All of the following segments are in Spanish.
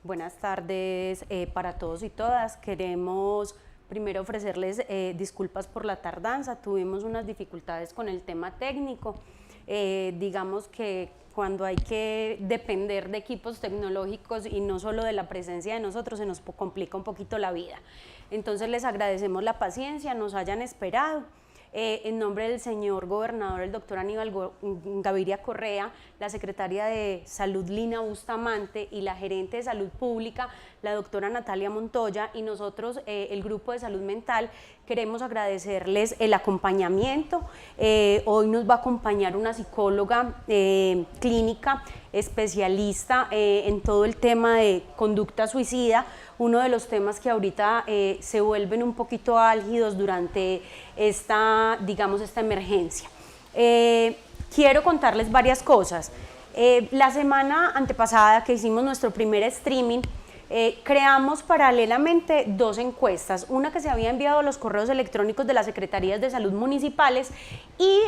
Buenas tardes para todos y todas. Queremos primero ofrecerles disculpas por la tardanza. Tuvimos unas dificultades con el tema técnico. Digamos que cuando hay que depender de equipos tecnológicos y no solo de la presencia de nosotros, se nos complica un poquito la vida. Entonces les agradecemos la paciencia, nos hayan esperado. En nombre del señor gobernador, el doctor Aníbal Gaviria Correa, la secretaria de Salud Lina Bustamante y la gerente de Salud Pública, la doctora Natalia Montoya, y nosotros, el grupo de Salud Mental, queremos agradecerles el acompañamiento. Hoy nos va a acompañar una psicóloga clínica, especialista en todo el tema de conducta suicida, uno de los temas que ahorita se vuelven un poquito álgidos durante esta emergencia. Quiero contarles varias cosas. La semana antepasada que hicimos nuestro primer streaming, creamos paralelamente dos encuestas, una que se había enviado a los correos electrónicos de las secretarías de salud municipales y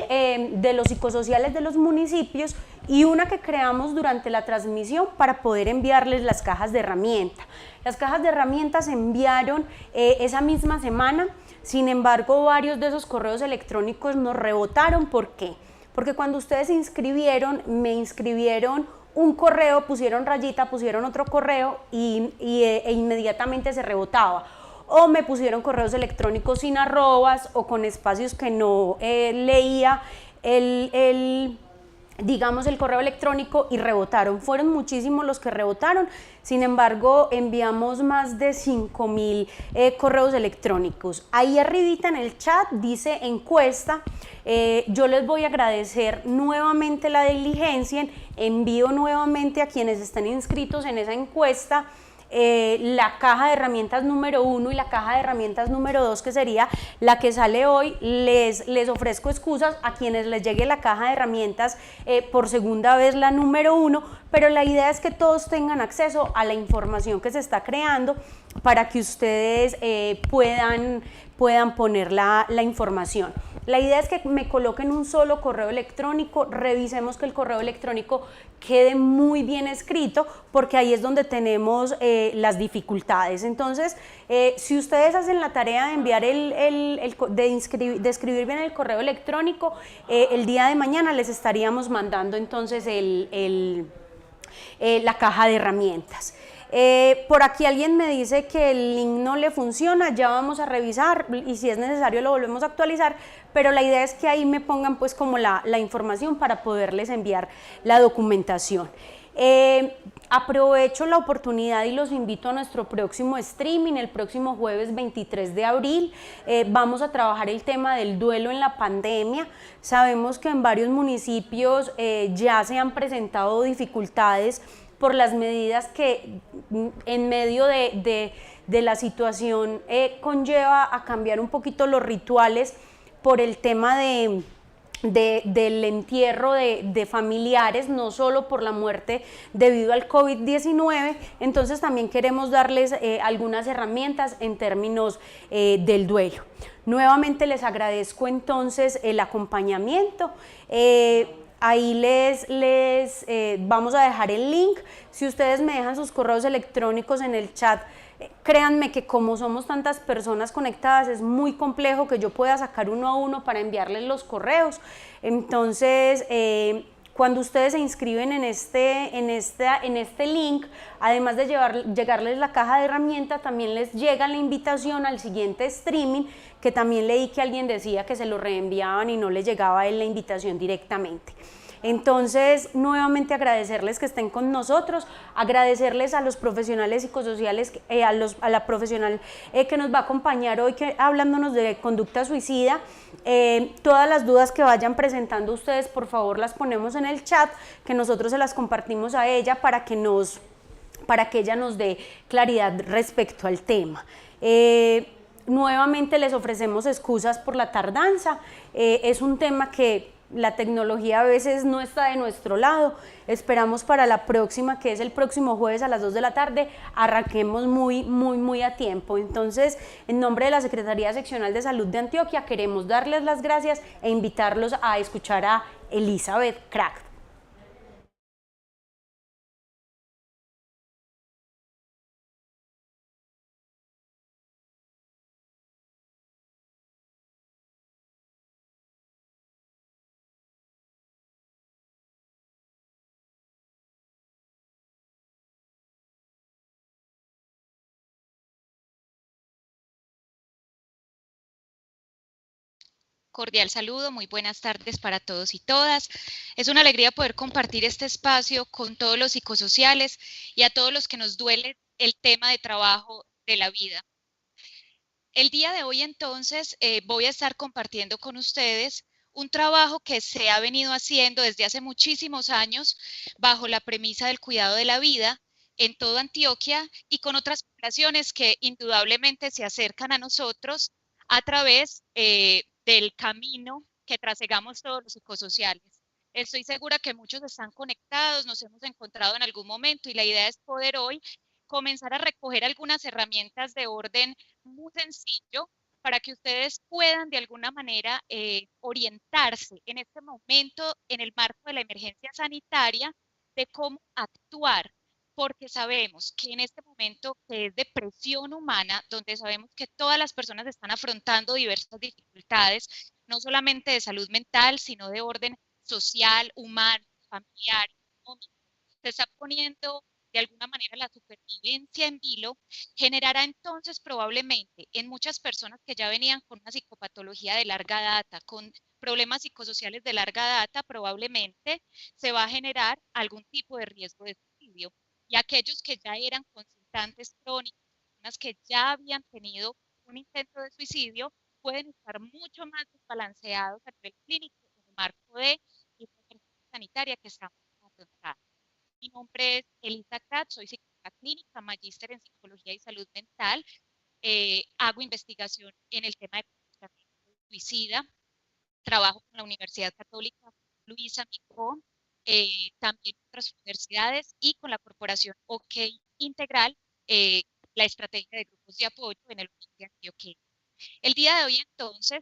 de los psicosociales de los municipios, y una que creamos durante la transmisión para poder enviarles las cajas de herramientas. Las cajas de herramientas se enviaron esa misma semana. Sin embargo, varios de esos correos electrónicos nos rebotaron. ¿Por qué? Porque cuando ustedes se inscribieron, me inscribieron un correo, pusieron rayita, pusieron otro correo e inmediatamente se rebotaba. O me pusieron correos electrónicos sin arrobas o con espacios que no leía el correo electrónico y rebotaron. Fueron muchísimos los que rebotaron. Sin embargo, enviamos más de 5.000 correos electrónicos. Ahí arribita en el chat dice encuesta. Yo les voy a agradecer nuevamente la diligencia. Envío nuevamente a quienes estén inscritos en esa encuesta la caja de herramientas número 1 y la caja de herramientas número 2, que sería la que sale hoy. Les ofrezco excusas a quienes les llegue la caja de herramientas por segunda vez, la número 1, pero la idea es que todos tengan acceso a la información que se está creando para que ustedes puedan poner la información. La idea es que me coloquen un solo correo electrónico, revisemos que el correo electrónico quede muy bien escrito, porque ahí es donde tenemos las dificultades. Entonces, si ustedes hacen la tarea de enviar de escribir bien el correo electrónico, el día de mañana les estaríamos mandando entonces la caja de herramientas. Por aquí alguien me dice que el link no le funciona. Ya vamos a revisar y si es necesario lo volvemos a actualizar, pero la idea es que ahí me pongan pues como la información para poderles enviar la documentación. Aprovecho la oportunidad y los invito a nuestro próximo streaming, el próximo jueves 23 de abril. Vamos a trabajar el tema del duelo en la pandemia. Sabemos que en varios municipios ya se han presentado dificultades por las medidas que en medio de la situación conlleva a cambiar un poquito los rituales por el tema del entierro de familiares, no solo por la muerte debido al COVID-19. Entonces también queremos darles algunas herramientas en términos del duelo. Nuevamente les agradezco entonces el acompañamiento. Ahí les vamos a dejar el link. Si ustedes me dejan sus correos electrónicos en el chat, créanme que como somos tantas personas conectadas, es muy complejo que yo pueda sacar uno a uno para enviarles los correos. Entonces, cuando ustedes se inscriben en este link, además de llegarles la caja de herramientas, también les llega la invitación al siguiente streaming, que también leí que alguien decía que se lo reenviaban y no les llegaba a él la invitación directamente. Entonces, nuevamente agradecerles que estén con nosotros, agradecerles a los profesionales psicosociales, a la profesional que nos va a acompañar hoy hablándonos de conducta suicida. Todas las dudas que vayan presentando ustedes, por favor, las ponemos en el chat, que nosotros se las compartimos a ella para que ella nos dé claridad respecto al tema. Nuevamente les ofrecemos excusas por la tardanza. Es un tema que la tecnología a veces no está de nuestro lado. Esperamos para la próxima, que es el próximo jueves a las 2 de la tarde, arranquemos muy a tiempo. Entonces, en nombre de la Secretaría Seccional de Salud de Antioquia, queremos darles las gracias e invitarlos a escuchar a Elizabeth Crack. cordial saludo, muy buenas tardes para todos y todas. Es una alegría poder compartir este espacio con todos los psicosociales y a todos los que nos duele el tema de trabajo de la vida. El día de hoy entonces voy a estar compartiendo con ustedes un trabajo que se ha venido haciendo desde hace muchísimos años bajo la premisa del cuidado de la vida en toda Antioquia y con otras poblaciones que indudablemente se acercan a nosotros a través del camino que trasegamos todos los psicosociales. Estoy segura que muchos están conectados, nos hemos encontrado en algún momento y la idea es poder hoy comenzar a recoger algunas herramientas de orden muy sencillo para que ustedes puedan de alguna manera orientarse en este momento en el marco de la emergencia sanitaria de cómo actuar, porque sabemos que en este momento que es de presión humana, donde sabemos que todas las personas están afrontando diversas dificultades, no solamente de salud mental, sino de orden social, humano, familiar, económico, se está poniendo de alguna manera la supervivencia en vilo, generará entonces probablemente en muchas personas que ya venían con una psicopatología de larga data, con problemas psicosociales de larga data, probablemente se va a generar algún tipo de riesgo de suicidio. Y aquellos que ya eran consultantes crónicos, personas que ya habían tenido un intento de suicidio, pueden estar mucho más desbalanceados a nivel clínico en el marco de la emergencia sanitaria que estamos afrontando. Mi nombre es Elisa Katz, soy psicóloga clínica, magíster en psicología y salud mental. Hago investigación en el tema de comportamiento suicida. Trabajo con la Universidad Católica Luisa Micó, también con otras universidades y con la Corporación OK Integral, la estrategia de grupos de apoyo en el de Antioquia. El día de hoy entonces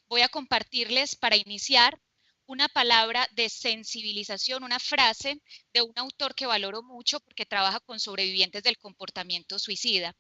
voy a compartirles para iniciar una palabra de sensibilización, una frase de un autor que valoro mucho porque trabaja con sobrevivientes del comportamiento suicida.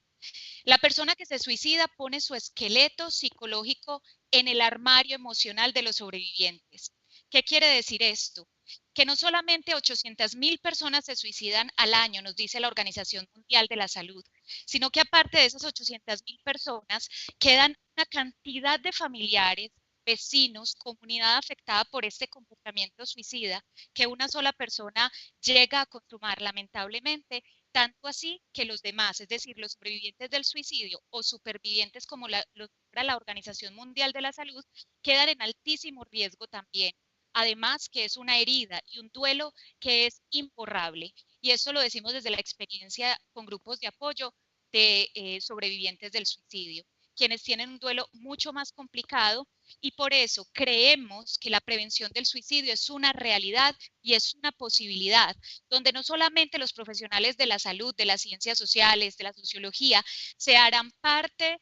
La persona que se suicida pone su esqueleto psicológico en el armario emocional de los sobrevivientes. ¿Qué quiere decir esto? Que no solamente 800.000 personas se suicidan al año, nos dice la Organización Mundial de la Salud, sino que aparte de esas 800.000 personas, quedan una cantidad de familiares, vecinos, comunidad afectada por este comportamiento suicida, que una sola persona llega a consumar lamentablemente, tanto así que los demás, es decir, los sobrevivientes del suicidio o supervivientes como lo nombra la Organización Mundial de la Salud, quedan en altísimo riesgo también. Además que es una herida y un duelo que es imborrable. Y esto lo decimos desde la experiencia con grupos de apoyo de sobrevivientes del suicidio, quienes tienen un duelo mucho más complicado y por eso creemos que la prevención del suicidio es una realidad y es una posibilidad, donde no solamente los profesionales de la salud, de las ciencias sociales, de la sociología, se harán parte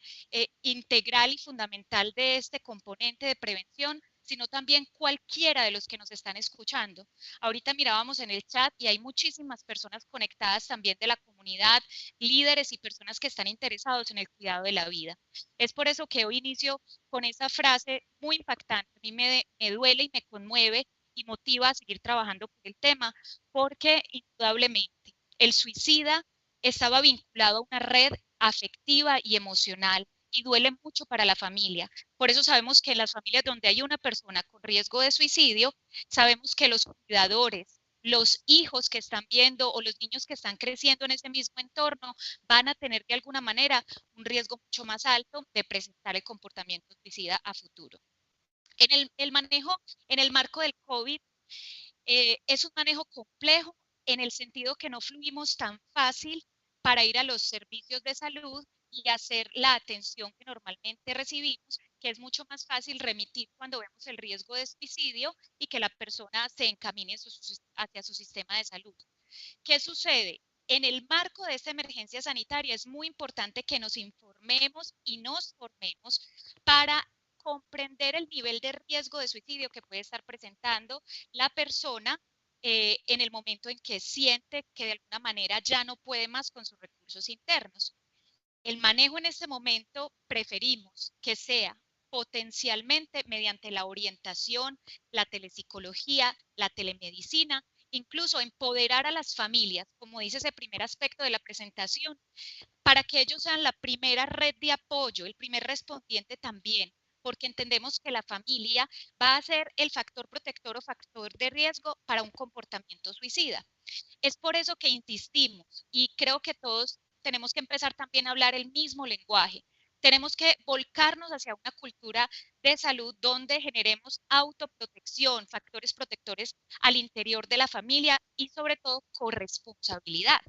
integral y fundamental de este componente de prevención, sino también cualquiera de los que nos están escuchando. Ahorita mirábamos en el chat y hay muchísimas personas conectadas también de la comunidad, líderes y personas que están interesados en el cuidado de la vida. Es por eso que hoy inicio con esa frase muy impactante. A mí me duele y me conmueve y motiva a seguir trabajando por el tema, porque indudablemente el suicida estaba vinculado a una red afectiva y emocional y duele mucho para la familia. Por eso sabemos que en las familias donde hay una persona con riesgo de suicidio, sabemos que los cuidadores, los hijos que están viendo o los niños que están creciendo en ese mismo entorno van a tener de alguna manera un riesgo mucho más alto de presentar el comportamiento suicida a futuro. En el manejo, en el marco del COVID, es un manejo complejo en el sentido que no fluimos tan fácil para ir a los servicios de salud y hacer la atención que normalmente recibimos, que es mucho más fácil remitir cuando vemos el riesgo de suicidio y que la persona se encamine hacia su sistema de salud. ¿Qué sucede? En el marco de esta emergencia sanitaria es muy importante que nos informemos y nos formemos para comprender el nivel de riesgo de suicidio que puede estar presentando la persona en el momento en que siente que de alguna manera ya no puede más con sus recursos internos. El manejo en este momento preferimos que sea potencialmente mediante la orientación, la telepsicología, la telemedicina, incluso empoderar a las familias, como dice ese primer aspecto de la presentación, para que ellos sean la primera red de apoyo, el primer respondiente también, porque entendemos que la familia va a ser el factor protector o factor de riesgo para un comportamiento suicida. Es por eso que insistimos y creo que todos tenemos que empezar también a hablar el mismo lenguaje. Tenemos que volcarnos hacia una cultura de salud donde generemos autoprotección, factores protectores al interior de la familia y sobre todo corresponsabilidad,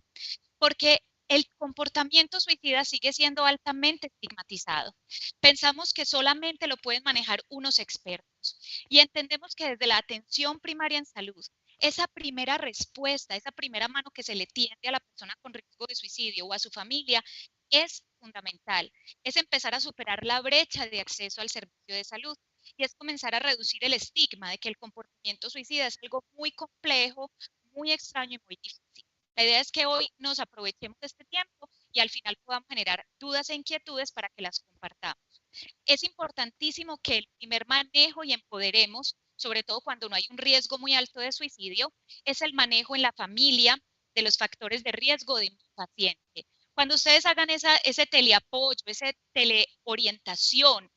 porque el comportamiento suicida sigue siendo altamente estigmatizado. Pensamos que solamente lo pueden manejar unos expertos y entendemos que desde la atención primaria en salud, esa primera respuesta, esa primera mano que se le tiende a la persona con riesgo de suicidio o a su familia es fundamental. Es empezar a superar la brecha de acceso al servicio de salud y es comenzar a reducir el estigma de que el comportamiento suicida es algo muy complejo, muy extraño y muy difícil. La idea es que hoy nos aprovechemos de este tiempo y al final podamos generar dudas e inquietudes para que las compartamos. Es importantísimo que el primer manejo y empoderemos, sobre todo cuando no hay un riesgo muy alto de suicidio, es el manejo en la familia de los factores de riesgo de mi paciente. Cuando ustedes hagan ese teleapoyo, esa teleorientación,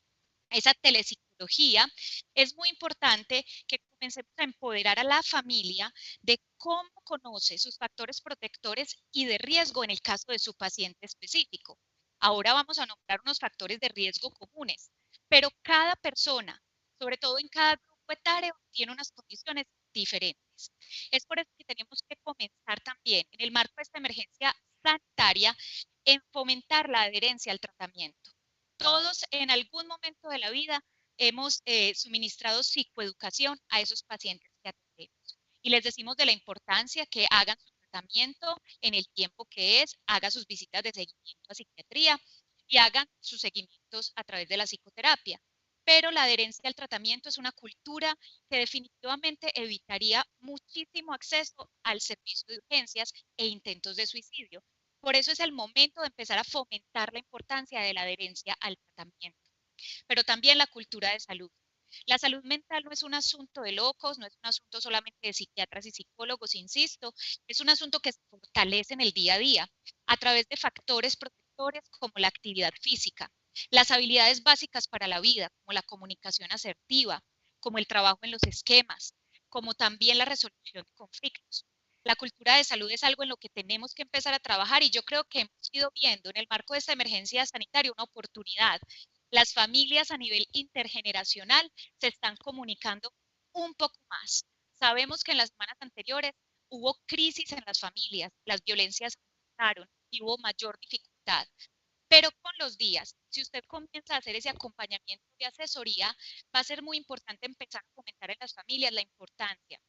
esa telepsicología, es muy importante que comencemos a empoderar a la familia de cómo conoce sus factores protectores y de riesgo en el caso de su paciente específico. Ahora vamos a nombrar unos factores de riesgo comunes, pero cada persona, sobre todo en cada grupo etario, tiene unas condiciones diferentes. Es por eso que tenemos que comenzar también en el marco de esta emergencia sanitaria en fomentar la adherencia al tratamiento. Todos en algún momento de la vida hemos suministrado psicoeducación a esos pacientes que atendemos. Y les decimos de la importancia que hagan su tratamiento en el tiempo que es, hagan sus visitas de seguimiento a psiquiatría y hagan sus seguimientos a través de la psicoterapia. Pero la adherencia al tratamiento es una cultura que definitivamente evitaría muchísimo acceso al servicio de urgencias e intentos de suicidio. Por eso es el momento de empezar a fomentar la importancia de la adherencia al tratamiento, pero también la cultura de salud. La salud mental no es un asunto de locos, no es un asunto solamente de psiquiatras y psicólogos, insisto, es un asunto que se fortalece en el día a día a través de factores protectores como la actividad física, las habilidades básicas para la vida, como la comunicación asertiva, como el trabajo en los esquemas, como también la resolución de conflictos. La cultura de salud es algo en lo que tenemos que empezar a trabajar y yo creo que hemos ido viendo en el marco de esta emergencia sanitaria una oportunidad. Las familias a nivel intergeneracional se están comunicando un poco más. Sabemos que en las semanas anteriores hubo crisis en las familias, las violencias aumentaron y hubo mayor dificultad. Pero con los días, si usted comienza a hacer ese acompañamiento de asesoría, va a ser muy importante empezar a comentar en las familias la importancia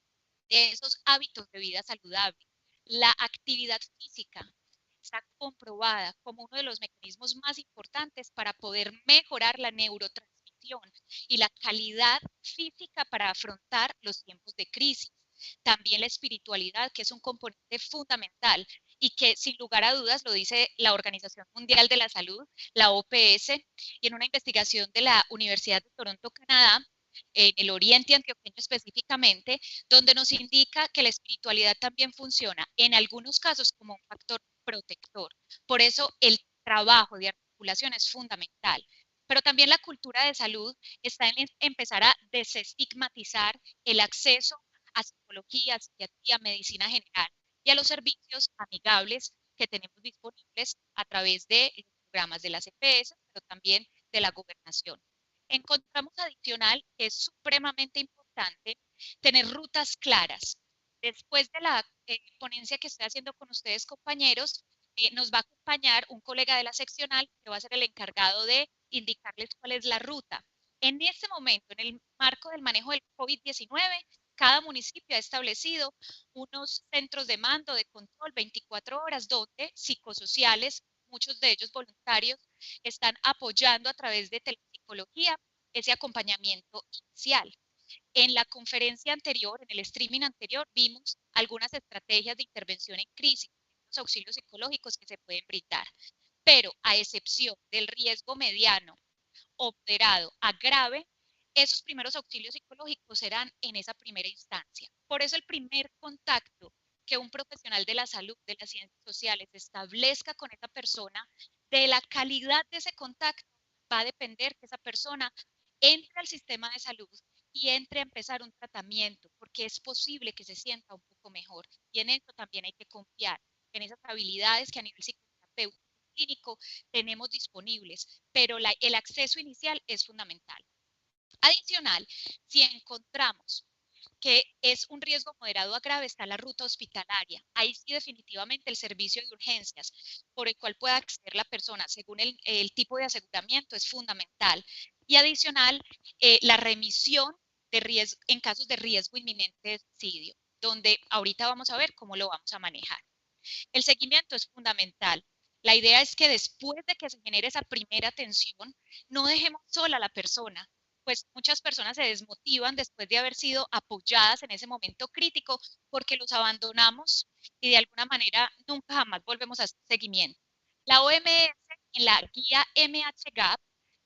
de esos hábitos de vida saludable. La actividad física está comprobada como uno de los mecanismos más importantes para poder mejorar la neurotransmisión y la calidad física para afrontar los tiempos de crisis. También la espiritualidad, que es un componente fundamental y que sin lugar a dudas lo dice la Organización Mundial de la Salud, la OPS, y en una investigación de la Universidad de Toronto, Canadá, en el Oriente Antioqueño específicamente, donde nos indica que la espiritualidad también funciona en algunos casos como un factor protector. Por eso el trabajo de articulación es fundamental. Pero también la cultura de salud está en empezar a desestigmatizar el acceso a psicología, psiquiatría, medicina general y a los servicios amigables que tenemos disponibles a través de los programas de las EPS, pero también de la gobernación. Encontramos adicional que es supremamente importante tener rutas claras. Después de la ponencia que estoy haciendo con ustedes, compañeros, nos va a acompañar un colega de la seccional que va a ser el encargado de indicarles cuál es la ruta. En este momento, en el marco del manejo del COVID-19, cada municipio ha establecido unos centros de mando, de control 24 horas, donde psicosociales, muchos de ellos voluntarios, están apoyando a través de telepsicología ese acompañamiento inicial. En la conferencia anterior, en el streaming anterior, vimos algunas estrategias de intervención en crisis, los auxilios psicológicos que se pueden brindar, pero a excepción del riesgo mediano o moderado a grave, esos primeros auxilios psicológicos serán en esa primera instancia. Por eso el primer contacto que un profesional de la salud, de las ciencias sociales, establezca con esa persona, de la calidad de ese contacto, va a depender que esa persona entre al sistema de salud y entre a empezar un tratamiento, porque es posible que se sienta un poco mejor. Y en eso también hay que confiar, en esas habilidades que a nivel psicoterapéutico clínico tenemos disponibles, pero el acceso inicial es fundamental. Adicional, si encontramos que es un riesgo moderado a grave, está la ruta hospitalaria. Ahí sí definitivamente el servicio de urgencias por el cual pueda acceder la persona según el tipo de aseguramiento es fundamental. Y adicional, la remisión de riesgo, en casos de riesgo inminente de suicidio, donde ahorita vamos a ver cómo lo vamos a manejar. El seguimiento es fundamental. La idea es que después de que se genere esa primera atención, no dejemos sola a la persona, pues muchas personas se desmotivan después de haber sido apoyadas en ese momento crítico porque los abandonamos y de alguna manera nunca jamás volvemos a hacer seguimiento. La OMS en la guía MHGAP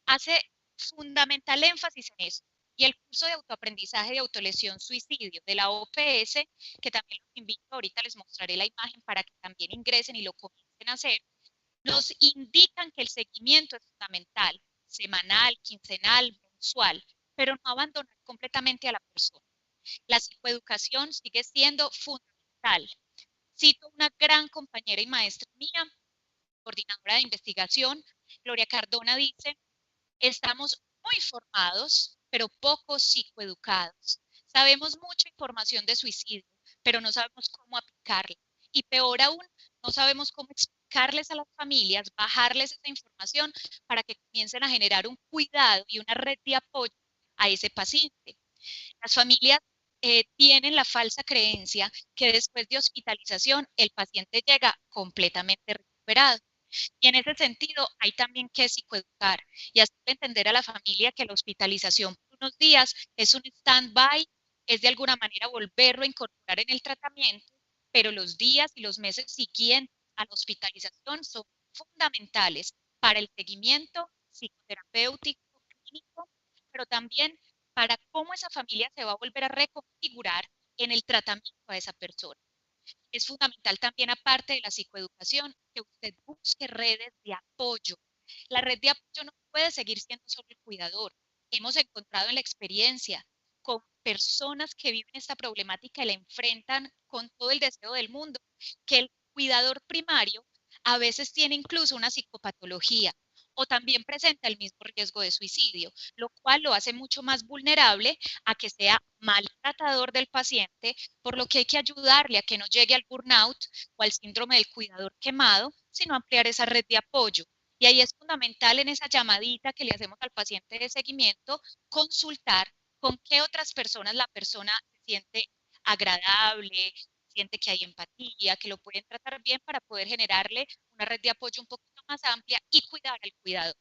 hace fundamental énfasis en eso. Y el curso de autoaprendizaje de autolesión suicidio de la OPS, que también los invito, ahorita les mostraré la imagen para que también ingresen y lo comiencen a hacer, nos indican que el seguimiento es fundamental, semanal, quincenal, mensual, pero no abandonar completamente a la persona. La psicoeducación sigue siendo fundamental. Cito una gran compañera y maestra mía, coordinadora de investigación, Gloria Cardona, dice: estamos muy formados, pero poco psicoeducados. Sabemos mucha información de suicidio, pero no sabemos cómo aplicarla. Y peor aún, no sabemos cómo explicarles a las familias, bajarles esa información para que comiencen a generar un cuidado y una red de apoyo a ese paciente. Las familias tienen la falsa creencia que después de hospitalización el paciente llega completamente recuperado. Y en ese sentido, hay también que psicoeducar y hacerle entender a la familia que la hospitalización por unos días es un stand-by, es de alguna manera volverlo a incorporar en el tratamiento, pero los días y los meses siguientes a la hospitalización son fundamentales para el seguimiento psicoterapéutico, clínico, pero también para cómo esa familia se va a volver a reconfigurar en el tratamiento a esa persona. Es fundamental también, aparte de la psicoeducación, que usted busque redes de apoyo. La red de apoyo no puede seguir siendo solo el cuidador. Hemos encontrado en la experiencia con personas que viven esta problemática y la enfrentan con todo el deseo del mundo, que el cuidador primario a veces tiene incluso una psicopatología o también presenta el mismo riesgo de suicidio, lo cual lo hace mucho más vulnerable a que sea maltratador del paciente, por lo que hay que ayudarle a que no llegue al burnout o al síndrome del cuidador quemado, sino ampliar esa red de apoyo. Y ahí es fundamental en esa llamadita que le hacemos al paciente de seguimiento, consultar con qué otras personas la persona se siente agradable, siente que hay empatía, que lo pueden tratar bien para poder generarle una red de apoyo un poquito más amplia y cuidar al cuidador.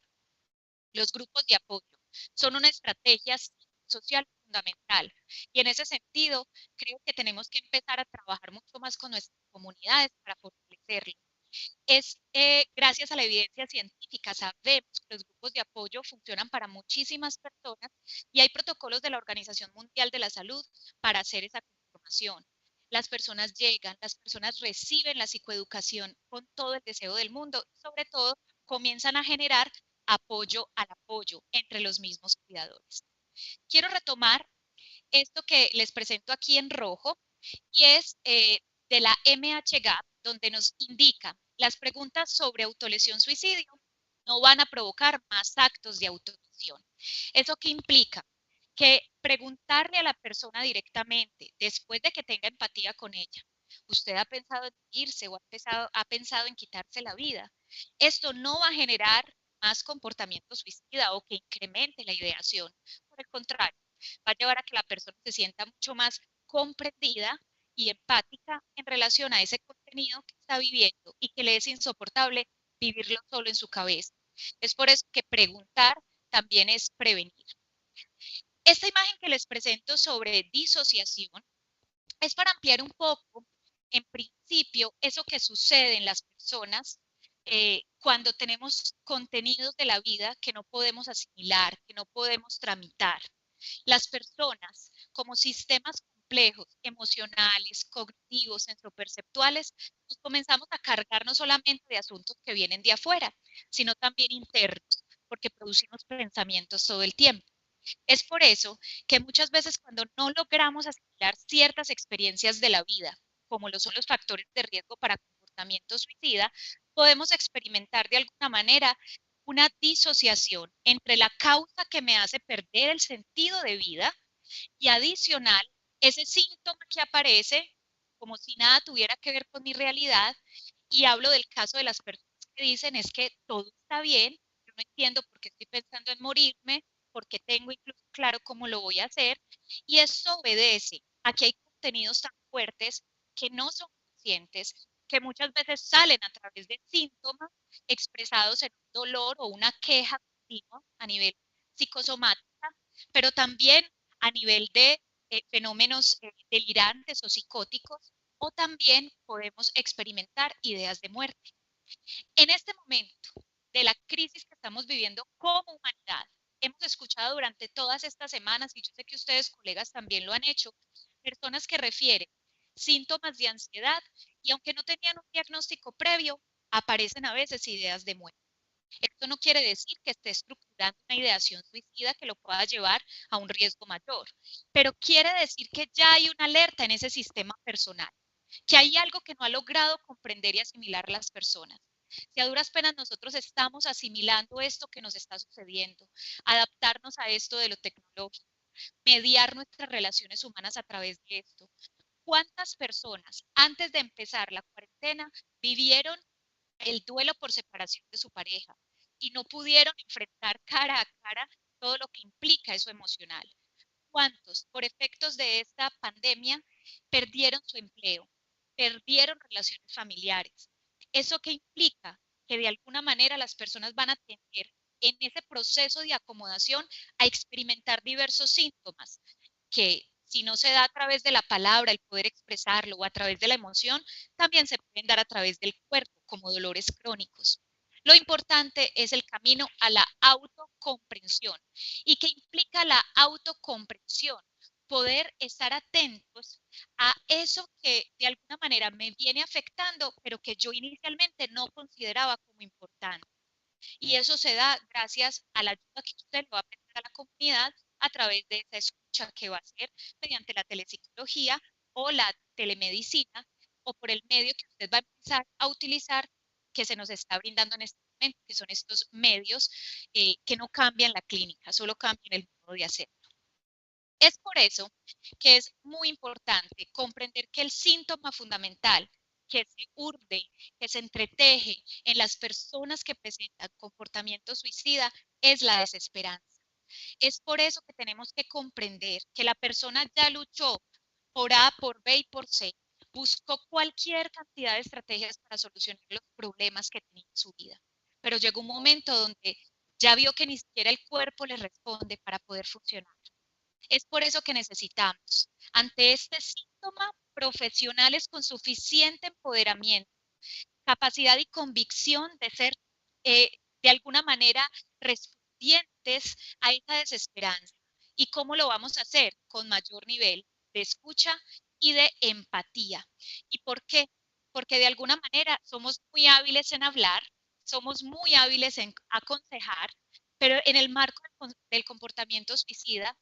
Los grupos de apoyo son una estrategia social fundamental y en ese sentido creo que tenemos que empezar a trabajar mucho más con nuestras comunidades para fortalecerlo. Es gracias a la evidencia científica, sabemos que los grupos de apoyo funcionan para muchísimas personas y hay protocolos de la Organización Mundial de la Salud para hacer esa conformación. Las personas llegan, las personas reciben la psicoeducación con todo el deseo del mundo y sobre todo comienzan a generar apoyo al apoyo entre los mismos cuidadores. Quiero retomar esto que les presento aquí en rojo y es de la MHGAP, donde nos indica las preguntas sobre autolesión suicidio no van a provocar más actos de autolesión. ¿Eso qué implica? Que preguntarle a la persona directamente, después de que tenga empatía con ella, ¿usted ha pensado en irse o ha pensado en quitarse la vida? Esto no va a generar más comportamiento suicida o que incremente la ideación. Por el contrario, va a llevar a que la persona se sienta mucho más comprendida y empática en relación a ese contenido que está viviendo y que le es insoportable vivirlo solo en su cabeza. Es por eso que preguntar también es prevenir. Esta imagen que les presento sobre disociación es para ampliar un poco, en principio, eso que sucede en las personas cuando tenemos contenidos de la vida que no podemos asimilar, que no podemos tramitar. Las personas, como sistemas complejos, emocionales, cognitivos, sensoperceptuales, nos comenzamos a cargar no solamente de asuntos que vienen de afuera, sino también internos, porque producimos pensamientos todo el tiempo. Es por eso que muchas veces cuando no logramos asimilar ciertas experiencias de la vida, como lo son los factores de riesgo para comportamiento suicida, podemos experimentar de alguna manera una disociación entre la causa que me hace perder el sentido de vida y adicional ese síntoma que aparece como si nada tuviera que ver con mi realidad. Y hablo del caso de las personas que dicen es que todo está bien, yo no entiendo por qué estoy pensando en morirme, porque tengo incluso claro cómo lo voy a hacer, y eso obedece a que hay contenidos tan fuertes que no son conscientes, que muchas veces salen a través de síntomas expresados en un dolor o una queja continua a nivel psicosomática, pero también a nivel de fenómenos delirantes o psicóticos, o también podemos experimentar ideas de muerte. En este momento de la crisis que estamos viviendo como humanidad, hemos escuchado durante todas estas semanas, y yo sé que ustedes, colegas, también lo han hecho, personas que refieren síntomas de ansiedad y aunque no tenían un diagnóstico previo, aparecen a veces ideas de muerte. Esto no quiere decir que esté estructurando una ideación suicida que lo pueda llevar a un riesgo mayor, pero quiere decir que ya hay una alerta en ese sistema personal, que hay algo que no ha logrado comprender y asimilar las personas. Si a duras penas nosotros estamos asimilando esto que nos está sucediendo, adaptarnos a esto de lo tecnológico, mediar nuestras relaciones humanas a través de esto. ¿Cuántas personas antes de empezar la cuarentena vivieron el duelo por separación de su pareja y no pudieron enfrentar cara a cara todo lo que implica eso emocional? ¿Cuántos, por efectos de esta pandemia, perdieron su empleo, perdieron relaciones familiares? ¿Eso qué implica? Que de alguna manera las personas van a tener en ese proceso de acomodación a experimentar diversos síntomas que si no se da a través de la palabra, el poder expresarlo o a través de la emoción, también se pueden dar a través del cuerpo, como dolores crónicos. Lo importante es el camino a la autocomprensión. ¿Y qué implica la autocomprensión? Poder estar atentos a eso que de alguna manera me viene afectando, pero que yo inicialmente no consideraba como importante. Y eso se da gracias a la ayuda que usted le va a prestar a la comunidad a través de esa escucha que va a hacer mediante la telepsicología o la telemedicina o por el medio que usted va a empezar a utilizar que se nos está brindando en este momento, que son estos medios que no cambian la clínica, solo cambian el modo de hacer. Es por eso que es muy importante comprender que el síntoma fundamental que se urde, que se entreteje en las personas que presentan comportamiento suicida es la desesperanza. Es por eso que tenemos que comprender que la persona ya luchó por A, por B y por C, buscó cualquier cantidad de estrategias para solucionar los problemas que tenía en su vida. Pero llegó un momento donde ya vio que ni siquiera el cuerpo le responde para poder funcionar. Es por eso que necesitamos, ante este síntoma, profesionales con suficiente empoderamiento, capacidad y convicción de ser, eh, de alguna manera, respondientes a esa desesperanza. ¿Y cómo lo vamos a hacer? Con mayor nivel de escucha y de empatía. ¿Y por qué? Porque de alguna manera somos muy hábiles en hablar, somos muy hábiles en aconsejar, pero en el marco del comportamiento suicida,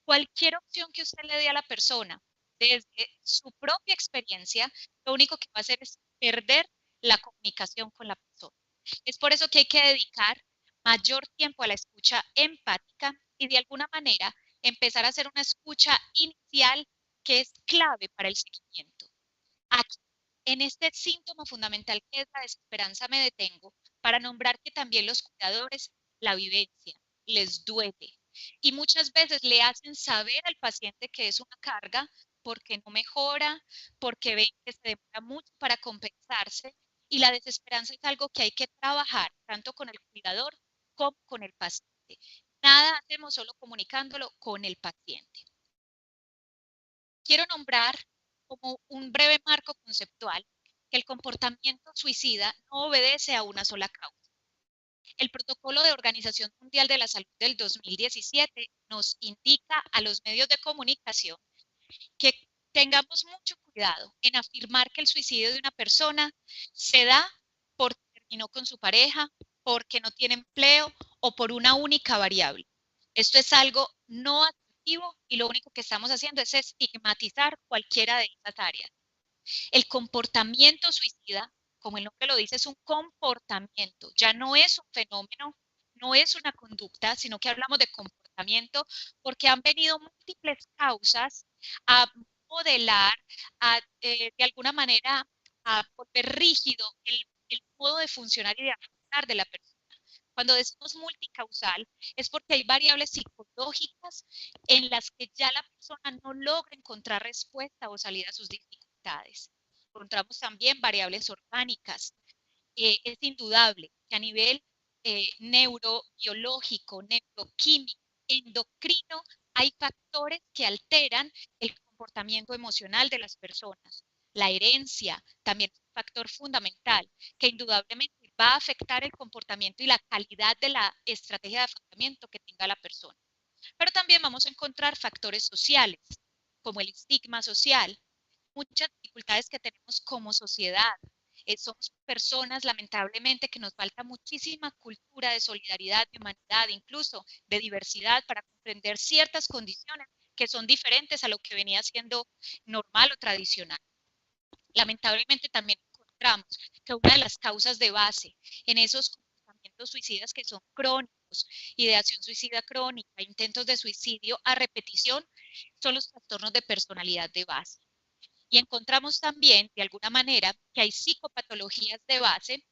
cualquier opción que usted le dé a la persona desde su propia experiencia, lo único que va a hacer es perder la comunicación con la persona. Es por eso que hay que dedicar mayor tiempo a la escucha empática y de alguna manera empezar a hacer una escucha inicial que es clave para el seguimiento. Aquí, en este síntoma fundamental que es la desesperanza, me detengo para nombrar que también los cuidadores, la vivencia, les duele. Y muchas veces le hacen saber al paciente que es una carga porque no mejora, porque ven que se demora mucho para compensarse. Y la desesperanza es algo que hay que trabajar tanto con el cuidador como con el paciente. Nada hacemos solo comunicándolo con el paciente. Quiero nombrar como un breve marco conceptual que el comportamiento suicida no obedece a una sola causa. El protocolo de Organización Mundial de la Salud del 2017 nos indica a los medios de comunicación que tengamos mucho cuidado en afirmar que el suicidio de una persona se da porque terminó con su pareja, porque no tiene empleo o por una única variable. Esto es algo no asertivo, y lo único que estamos haciendo es estigmatizar cualquiera de esas áreas. El comportamiento suicida, como el nombre lo dice, es un comportamiento, ya no es un fenómeno, no es una conducta, sino que hablamos de comportamiento porque han venido múltiples causas a modelar, de alguna manera, a volver rígido el modo de funcionar y de afrontar de la persona. Cuando decimos multicausal, es porque hay variables psicológicas en las que ya la persona no logra encontrar respuesta o salida a sus dificultades. Encontramos también variables orgánicas. Es indudable que a nivel neurobiológico, neuroquímico, endocrino, hay factores que alteran el comportamiento emocional de las personas. La herencia también es un factor fundamental que indudablemente va a afectar el comportamiento y la calidad de la estrategia de afrontamiento que tenga la persona. Pero también vamos a encontrar factores sociales, como el estigma social, muchas dificultades que tenemos como sociedad. Somos personas, lamentablemente, que nos falta muchísima cultura de solidaridad, de humanidad, incluso de diversidad para comprender ciertas condiciones que son diferentes a lo que venía siendo normal o tradicional. Lamentablemente también encontramos que una de las causas de base en esos comportamientos suicidas que son crónicos, ideación suicida crónica, intentos de suicidio a repetición, son los trastornos de personalidad de base. Y encontramos también, de alguna manera, que hay psicopatologías de base,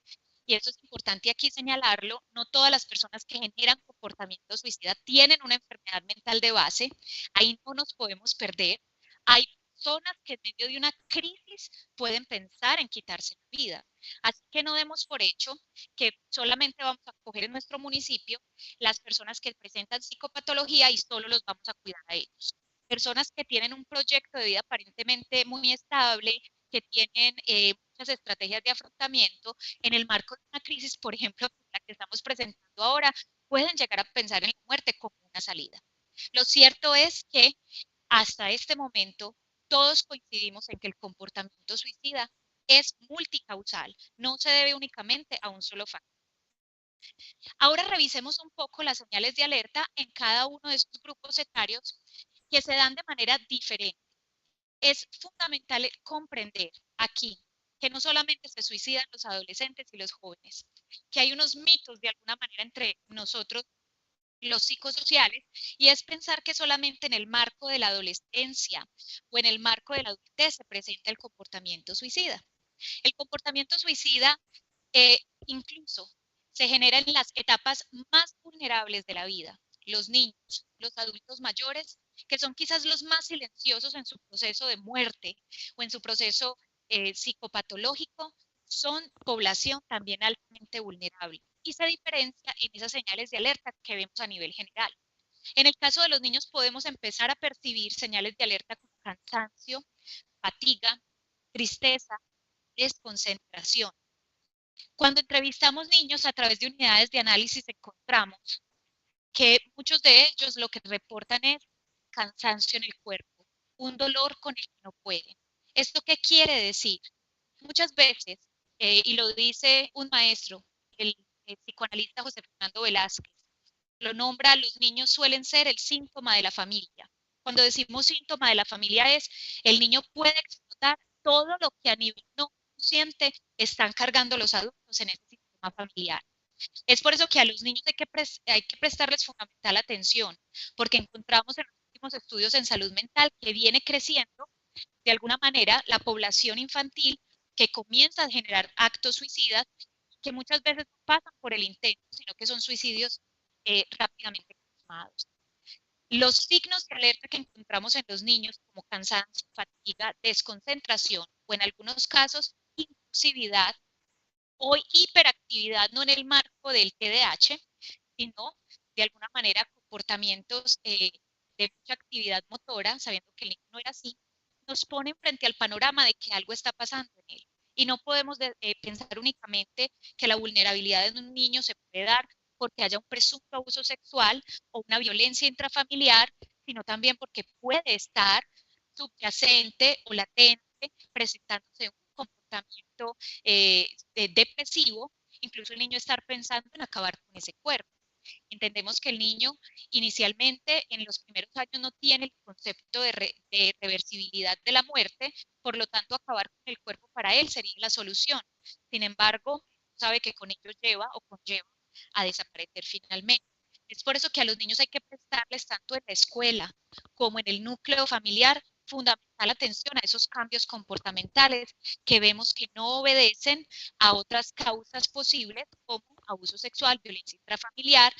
y eso es importante aquí señalarlo, no todas las personas que generan comportamiento suicida tienen una enfermedad mental de base, ahí no nos podemos perder. Hay personas que en medio de una crisis pueden pensar en quitarse la vida. Así que no demos por hecho que solamente vamos a coger en nuestro municipio las personas que presentan psicopatología y solo los vamos a cuidar a ellos. Personas que tienen un proyecto de vida aparentemente muy estable, que tienen muchas estrategias de afrontamiento, en el marco de una crisis, por ejemplo, la que estamos presentando ahora, pueden llegar a pensar en la muerte como una salida. Lo cierto es que hasta este momento todos coincidimos en que el comportamiento suicida es multicausal, no se debe únicamente a un solo factor. Ahora revisemos un poco las señales de alerta en cada uno de estos grupos etarios que se dan de manera diferente. Es fundamental comprender aquí que no solamente se suicidan los adolescentes y los jóvenes, que hay unos mitos de alguna manera entre nosotros, los psicosociales, y es pensar que solamente en el marco de la adolescencia o en el marco de la adultez se presenta el comportamiento suicida. El comportamiento suicida eh, incluso se genera en las etapas más vulnerables de la vida, los niños, los adultos mayores, que son quizás los más silenciosos en su proceso de muerte o en su proceso psicopatológico, son población también altamente vulnerable y se diferencia en esas señales de alerta que vemos a nivel general. En el caso de los niños podemos empezar a percibir señales de alerta como cansancio, fatiga, tristeza, desconcentración. Cuando entrevistamos niños a través de unidades de análisis encontramos que muchos de ellos lo que reportan es cansancio en el cuerpo, un dolor con el que no pueden. ¿Esto qué quiere decir? Muchas veces, y lo dice un maestro, el psicoanalista José Fernando Velázquez, lo nombra, los niños suelen ser el síntoma de la familia. Cuando decimos síntoma de la familia es, el niño puede explotar todo lo que a nivel no consciente están cargando los adultos en ese sistema familiar. Es por eso que a los niños hay que prestarles fundamental atención, porque encontramos en los últimos estudios en salud mental que viene creciendo de alguna manera la población infantil que comienza a generar actos suicidas que muchas veces no pasan por el intento, sino que son suicidios rápidamente consumados. Los signos de alerta que encontramos en los niños, como cansancio, fatiga, desconcentración o en algunos casos impulsividad o hiperactividad, no en el marco del TDAH, sino de alguna manera comportamientos de mucha actividad motora, sabiendo que el niño no era así, nos ponen frente al panorama de que algo está pasando en él. Y no podemos pensar únicamente que la vulnerabilidad de un niño se puede dar porque haya un presunto abuso sexual o una violencia intrafamiliar, sino también porque puede estar subyacente o latente presentándose un comportamiento depresivo, incluso el niño estar pensando en acabar con ese cuerpo. Entendemos que el niño inicialmente en los primeros años no tiene el concepto de reversibilidad de la muerte, por lo tanto acabar con el cuerpo para él sería la solución. Sin embargo, sabe que con ello lleva o conlleva a desaparecer finalmente. Es por eso que a los niños hay que prestarles tanto en la escuela como en el núcleo familiar fundamental atención a esos cambios comportamentales que vemos que no obedecen a otras causas posibles como abuso sexual, violencia intrafamiliar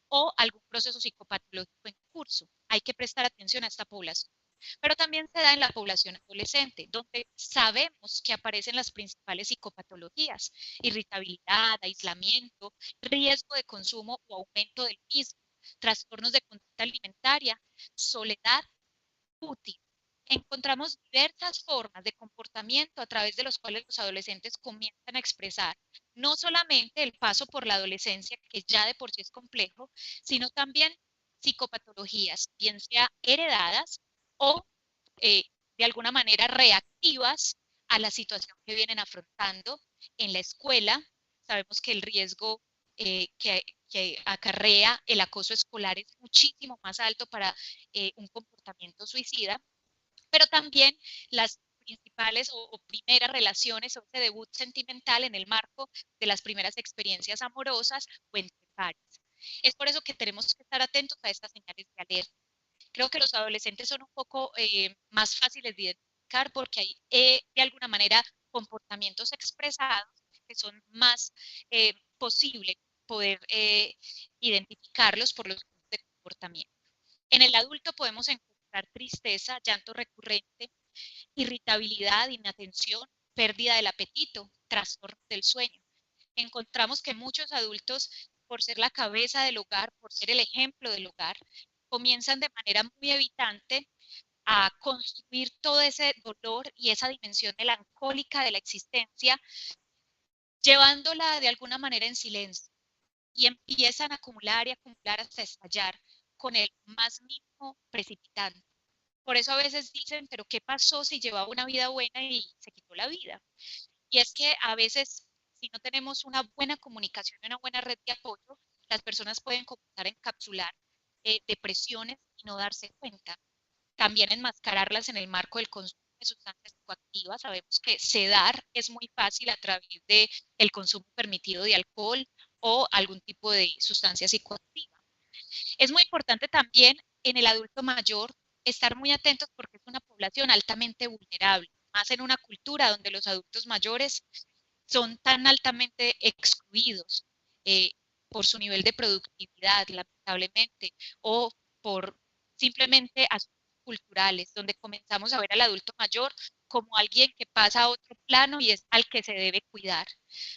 o algún proceso psicopatológico en curso. Hay que prestar atención a esta población. Pero también se da en la población adolescente, donde sabemos que aparecen las principales psicopatologías, irritabilidad, aislamiento, riesgo de consumo o aumento del mismo, trastornos de conducta alimentaria, soledad útil. Encontramos diversas formas de comportamiento a través de los cuales los adolescentes comienzan a expresar no solamente el paso por la adolescencia, que ya de por sí es complejo, sino también psicopatologías, bien sea heredadas o eh, de alguna manera reactivas a la situación que vienen afrontando en la escuela. Sabemos que el riesgo que acarrea el acoso escolar es muchísimo más alto para un comportamiento suicida, pero también las principales o primeras relaciones o ese debut sentimental en el marco de las primeras experiencias amorosas o entre pares. Es por eso que tenemos que estar atentos a estas señales de alerta. Creo que los adolescentes son un poco más fáciles de identificar porque hay de alguna manera comportamientos expresados que son más posible poder identificarlos por los tipos de comportamiento. En el adulto podemos encontrar tristeza, llanto recurrente, irritabilidad, inatención, pérdida del apetito, trastornos del sueño. Encontramos que muchos adultos, por ser la cabeza del hogar, por ser el ejemplo del hogar, comienzan de manera muy evitante a construir todo ese dolor y esa dimensión melancólica de la existencia, llevándola de alguna manera en silencio y empiezan a acumular y acumular hasta estallar con el más mínimo precipitante. Por eso a veces dicen, pero ¿qué pasó si llevaba una vida buena y se quitó la vida? Y es que a veces, si no tenemos una buena comunicación y una buena red de apoyo, las personas pueden comenzar a encapsular depresiones y no darse cuenta. También enmascararlas en el marco del consumo de sustancias psicoactivas. Sabemos que sedar es muy fácil a través del consumo permitido de alcohol o algún tipo de sustancia psicoactiva. Es muy importante también en el adulto mayor estar muy atentos porque es una población altamente vulnerable, más en una cultura donde los adultos mayores son tan altamente excluidos eh, por su nivel de productividad, lamentablemente, o por simplemente asuntos culturales, donde comenzamos a ver al adulto mayor como alguien que pasa a otro plano y es al que se debe cuidar.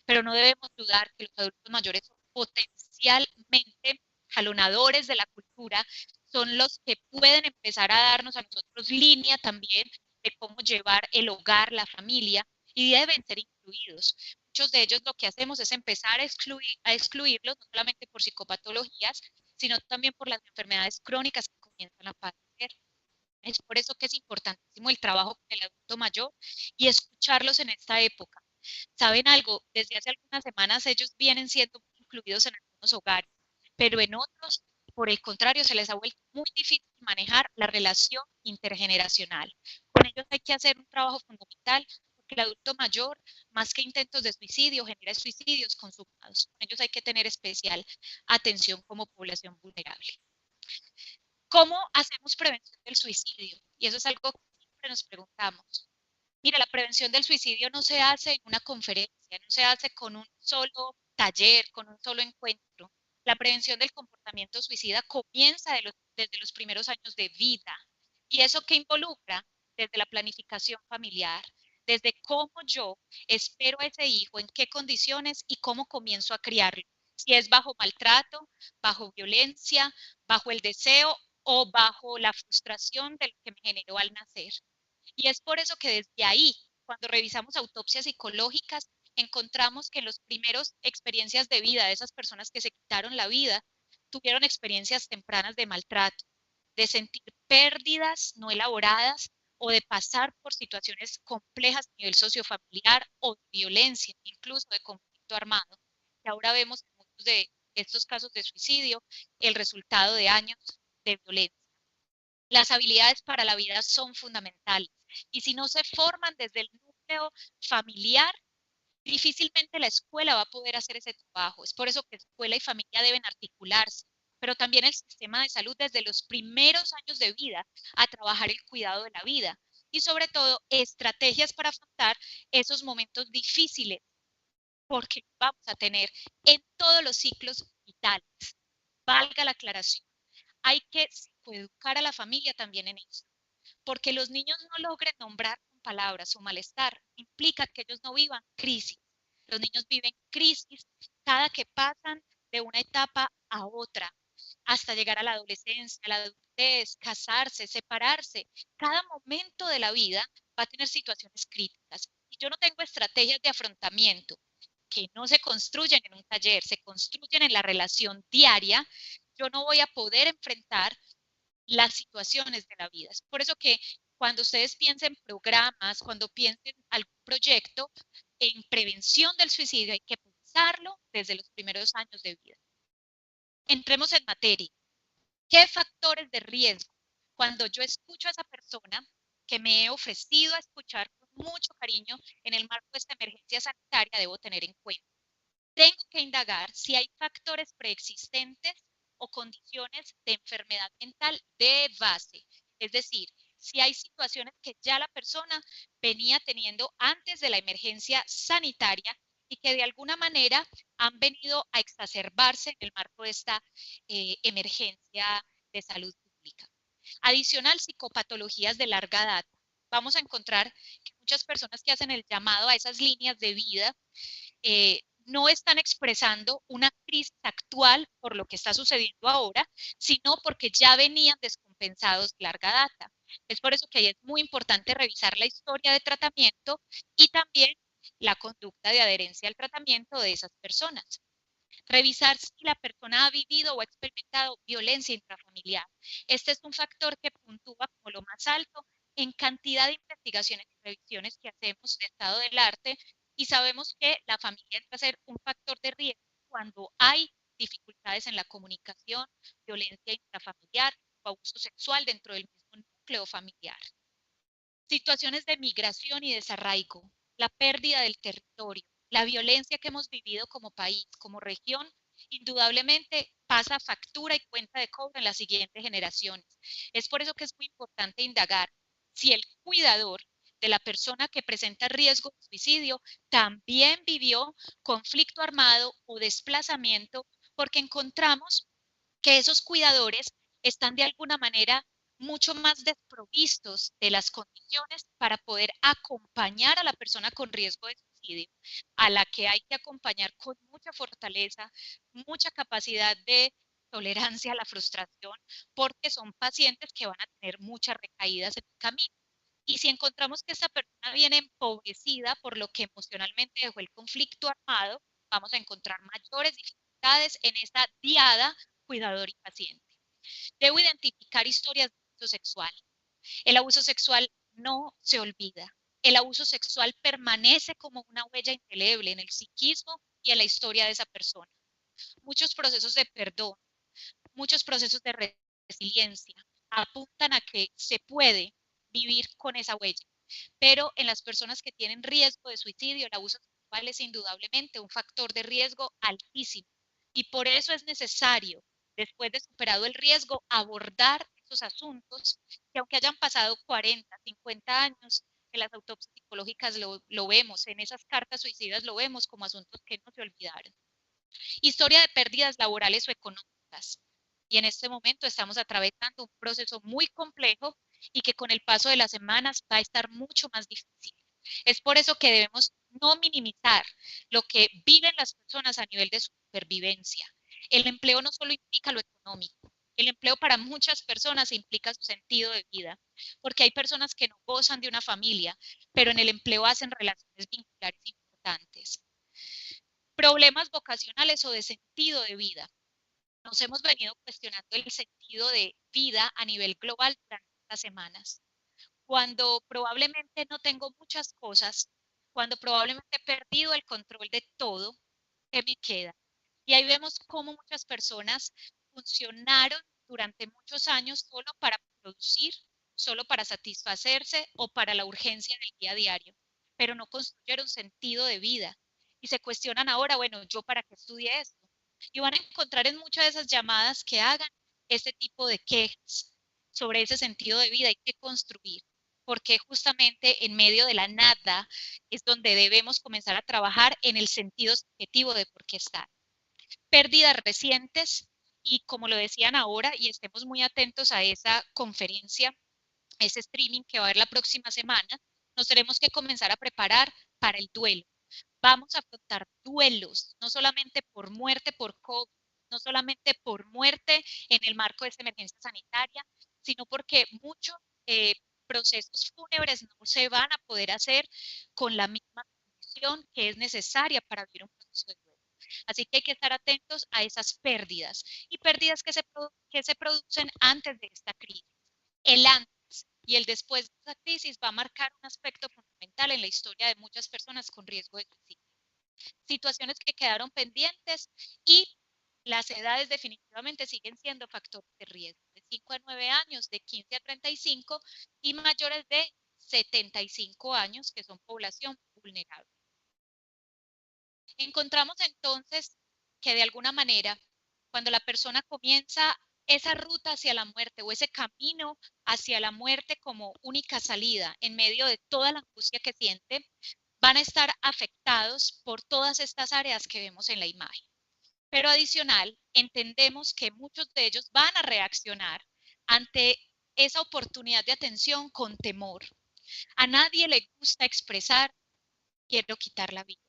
Pero no debemos dudar que los adultos mayores son potencialmente jalonadores de la cultura, son los que pueden empezar a darnos a nosotros línea también de cómo llevar el hogar, la familia, y deben ser incluidos. Muchos de ellos lo que hacemos es empezar a excluirlos, no solamente por psicopatologías, sino también por las enfermedades crónicas que comienzan a padecer. Es por eso que es importantísimo el trabajo con el adulto mayor y escucharlos en esta época. ¿Saben algo? Desde hace algunas semanas ellos vienen siendo incluidos en algunos hogares, pero en otros, por el contrario, se les ha vuelto muy difícil manejar la relación intergeneracional. Con ellos hay que hacer un trabajo fundamental porque el adulto mayor, más que intentos de suicidio, genera suicidios consumados. Con ellos hay que tener especial atención como población vulnerable. ¿Cómo hacemos prevención del suicidio? Y eso es algo que siempre nos preguntamos. Mira, la prevención del suicidio no se hace en una conferencia, no se hace con un solo taller, con un solo encuentro. La prevención del comportamiento suicida comienza desde los primeros años de vida. ¿Y eso qué involucra? Desde la planificación familiar, desde cómo yo espero a ese hijo, en qué condiciones y cómo comienzo a criarlo. Si es bajo maltrato, bajo violencia, bajo el deseo o bajo la frustración de lo que me generó al nacer. Y es por eso que desde ahí, cuando revisamos autopsias psicológicas, encontramos que en los primeros experiencias de vida de esas personas que se quitaron la vida, tuvieron experiencias tempranas de maltrato, de sentir pérdidas no elaboradas o de pasar por situaciones complejas a nivel sociofamiliar o de violencia, incluso de conflicto armado. Y ahora vemos que muchos de estos casos de suicidio el resultado de años de violencia. Las habilidades para la vida son fundamentales y si no se forman desde el núcleo familiar, difícilmente la escuela va a poder hacer ese trabajo. Es por eso que escuela y familia deben articularse, pero también el sistema de salud desde los primeros años de vida a trabajar el cuidado de la vida y sobre todo estrategias para afrontar esos momentos difíciles porque vamos a tener en todos los ciclos vitales. Valga la aclaración, hay que educar a la familia también en eso, porque los niños no logren nombrar con palabras su malestar, implica que ellos no vivan crisis. Los niños viven crisis cada que pasan de una etapa a otra, hasta llegar a la adolescencia, a la adultez, casarse, separarse. Cada momento de la vida va a tener situaciones críticas. Y yo no tengo estrategias de afrontamiento que no se construyen en un taller, se construyen en la relación diaria, yo no voy a poder enfrentar las situaciones de la vida. Es por eso que cuando ustedes piensen programas, cuando piensen algún proyecto en prevención del suicidio, hay que pensarlo desde los primeros años de vida. Entremos en materia. ¿Qué factores de riesgo? Cuando yo escucho a esa persona que me he ofrecido a escuchar con mucho cariño en el marco de esta emergencia sanitaria, debo tener en cuenta. Tengo que indagar si hay factores preexistentes o condiciones de enfermedad mental de base. Es decir, si hay situaciones que ya la persona venía teniendo antes de la emergencia sanitaria y que de alguna manera han venido a exacerbarse en el marco de esta emergencia de salud pública. Adicional, psicopatologías de larga data. Vamos a encontrar que muchas personas que hacen el llamado a esas líneas de vida no están expresando una crisis actual por lo que está sucediendo ahora, sino porque ya venían descompensados de larga data. Es por eso que ahí es muy importante revisar la historia de tratamiento y también la conducta de adherencia al tratamiento de esas personas. Revisar si la persona ha vivido o ha experimentado violencia intrafamiliar. Este es un factor que puntúa como lo más alto en cantidad de investigaciones y revisiones que hacemos de estado del arte y sabemos que la familia entra a ser un factor de riesgo cuando hay dificultades en la comunicación, violencia intrafamiliar o abuso sexual dentro del mismo núcleo familiar. Situaciones de migración y desarraigo, la pérdida del territorio, la violencia que hemos vivido como país, como región, indudablemente pasa factura y cuenta de cobro en las siguientes generaciones. Es por eso que es muy importante indagar si el cuidador de la persona que presenta riesgo de suicidio también vivió conflicto armado o desplazamiento, porque encontramos que esos cuidadores están de alguna manera mucho más desprovistos de las condiciones para poder acompañar a la persona con riesgo de suicidio, a la que hay que acompañar con mucha fortaleza, mucha capacidad de tolerancia a la frustración, porque son pacientes que van a tener muchas recaídas en el camino. Y si encontramos que esta persona viene empobrecida por lo que emocionalmente dejó el conflicto armado, vamos a encontrar mayores dificultades en esta diada cuidador y paciente. Debo identificar historias de abuso sexual. El abuso sexual no se olvida. El abuso sexual permanece como una huella indeleble en el psiquismo y en la historia de esa persona. Muchos procesos de perdón, muchos procesos de resiliencia apuntan a que se puede vivir con esa huella. Pero en las personas que tienen riesgo de suicidio, el abuso sexual es indudablemente un factor de riesgo altísimo. Y por eso es necesario, después de superado el riesgo, abordar esos asuntos que aunque hayan pasado 40, 50 años, en las autopsias psicológicas lo vemos, en esas cartas suicidas lo vemos como asuntos que no se olvidaron. Historia de pérdidas laborales o económicas. Y en este momento estamos atravesando un proceso muy complejo y que con el paso de las semanas va a estar mucho más difícil. Es por eso que debemos no minimizar lo que viven las personas a nivel de supervivencia. El empleo no solo implica lo económico, el empleo para muchas personas implica su sentido de vida, porque hay personas que no gozan de una familia, pero en el empleo hacen relaciones vinculares importantes. Problemas vocacionales o de sentido de vida. Nos hemos venido cuestionando el sentido de vida a nivel global durante estas semanas. Cuando probablemente no tengo muchas cosas, cuando probablemente he perdido el control de todo, ¿qué me queda? Y ahí vemos cómo muchas personas funcionaron durante muchos años solo para producir, solo para satisfacerse o para la urgencia del día a diario, pero no construyeron sentido de vida. Y se cuestionan ahora, bueno, ¿yo para qué estudié esto? Y van a encontrar en muchas de esas llamadas que hagan este tipo de quejas sobre ese sentido de vida. Hay que construir, porque justamente en medio de la nada es donde debemos comenzar a trabajar en el sentido subjetivo de por qué estar. Pérdidas recientes y como lo decían ahora, y estemos muy atentos a esa conferencia, ese streaming que va a haber la próxima semana, nos tenemos que comenzar a preparar para el duelo. Vamos a afrontar duelos, no solamente por muerte por COVID, no solamente por muerte en el marco de esta emergencia sanitaria, sino porque muchos procesos fúnebres no se van a poder hacer con la misma condición que es necesaria para vivir un proceso de duelo. Así que hay que estar atentos a esas pérdidas y pérdidas que se producen antes de esta crisis. El antes y el después de esta crisis va a marcar un aspecto fundamental en la historia de muchas personas con riesgo de suicidio. Situaciones que quedaron pendientes y las edades definitivamente siguen siendo factores de riesgo, de 5 a 9 años, de 15 a 35 y mayores de 75 años, que son población vulnerable. Encontramos entonces que de alguna manera, cuando la persona comienza esa ruta hacia la muerte o ese camino hacia la muerte como única salida en medio de toda la angustia que siente, van a estar afectados por todas estas áreas que vemos en la imagen. Pero adicional, entendemos que muchos de ellos van a reaccionar ante esa oportunidad de atención con temor. A nadie le gusta expresar, quiero quitar la vida.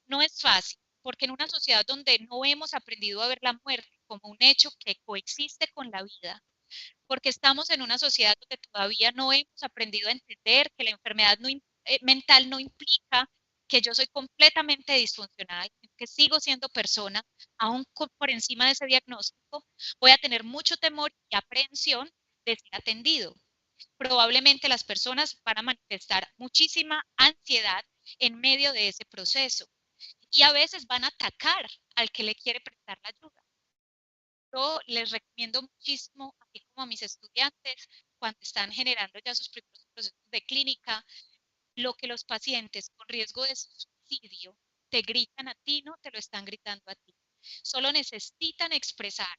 No es fácil, porque en una sociedad donde no hemos aprendido a ver la muerte como un hecho que coexiste con la vida, porque estamos en una sociedad donde todavía no hemos aprendido a entender que la enfermedad mental no implica que yo soy completamente disfuncional, que sigo siendo persona, aún por encima de ese diagnóstico, voy a tener mucho temor y aprehensión de ser atendido. Probablemente las personas van a manifestar muchísima ansiedad en medio de ese proceso y a veces van a atacar al que le quiere prestar la ayuda. Yo les recomiendo muchísimo, así como a mis estudiantes, cuando están generando ya sus primeros procesos de clínica, lo que los pacientes con riesgo de suicidio te gritan a ti, no te lo están gritando a ti. Solo necesitan expresar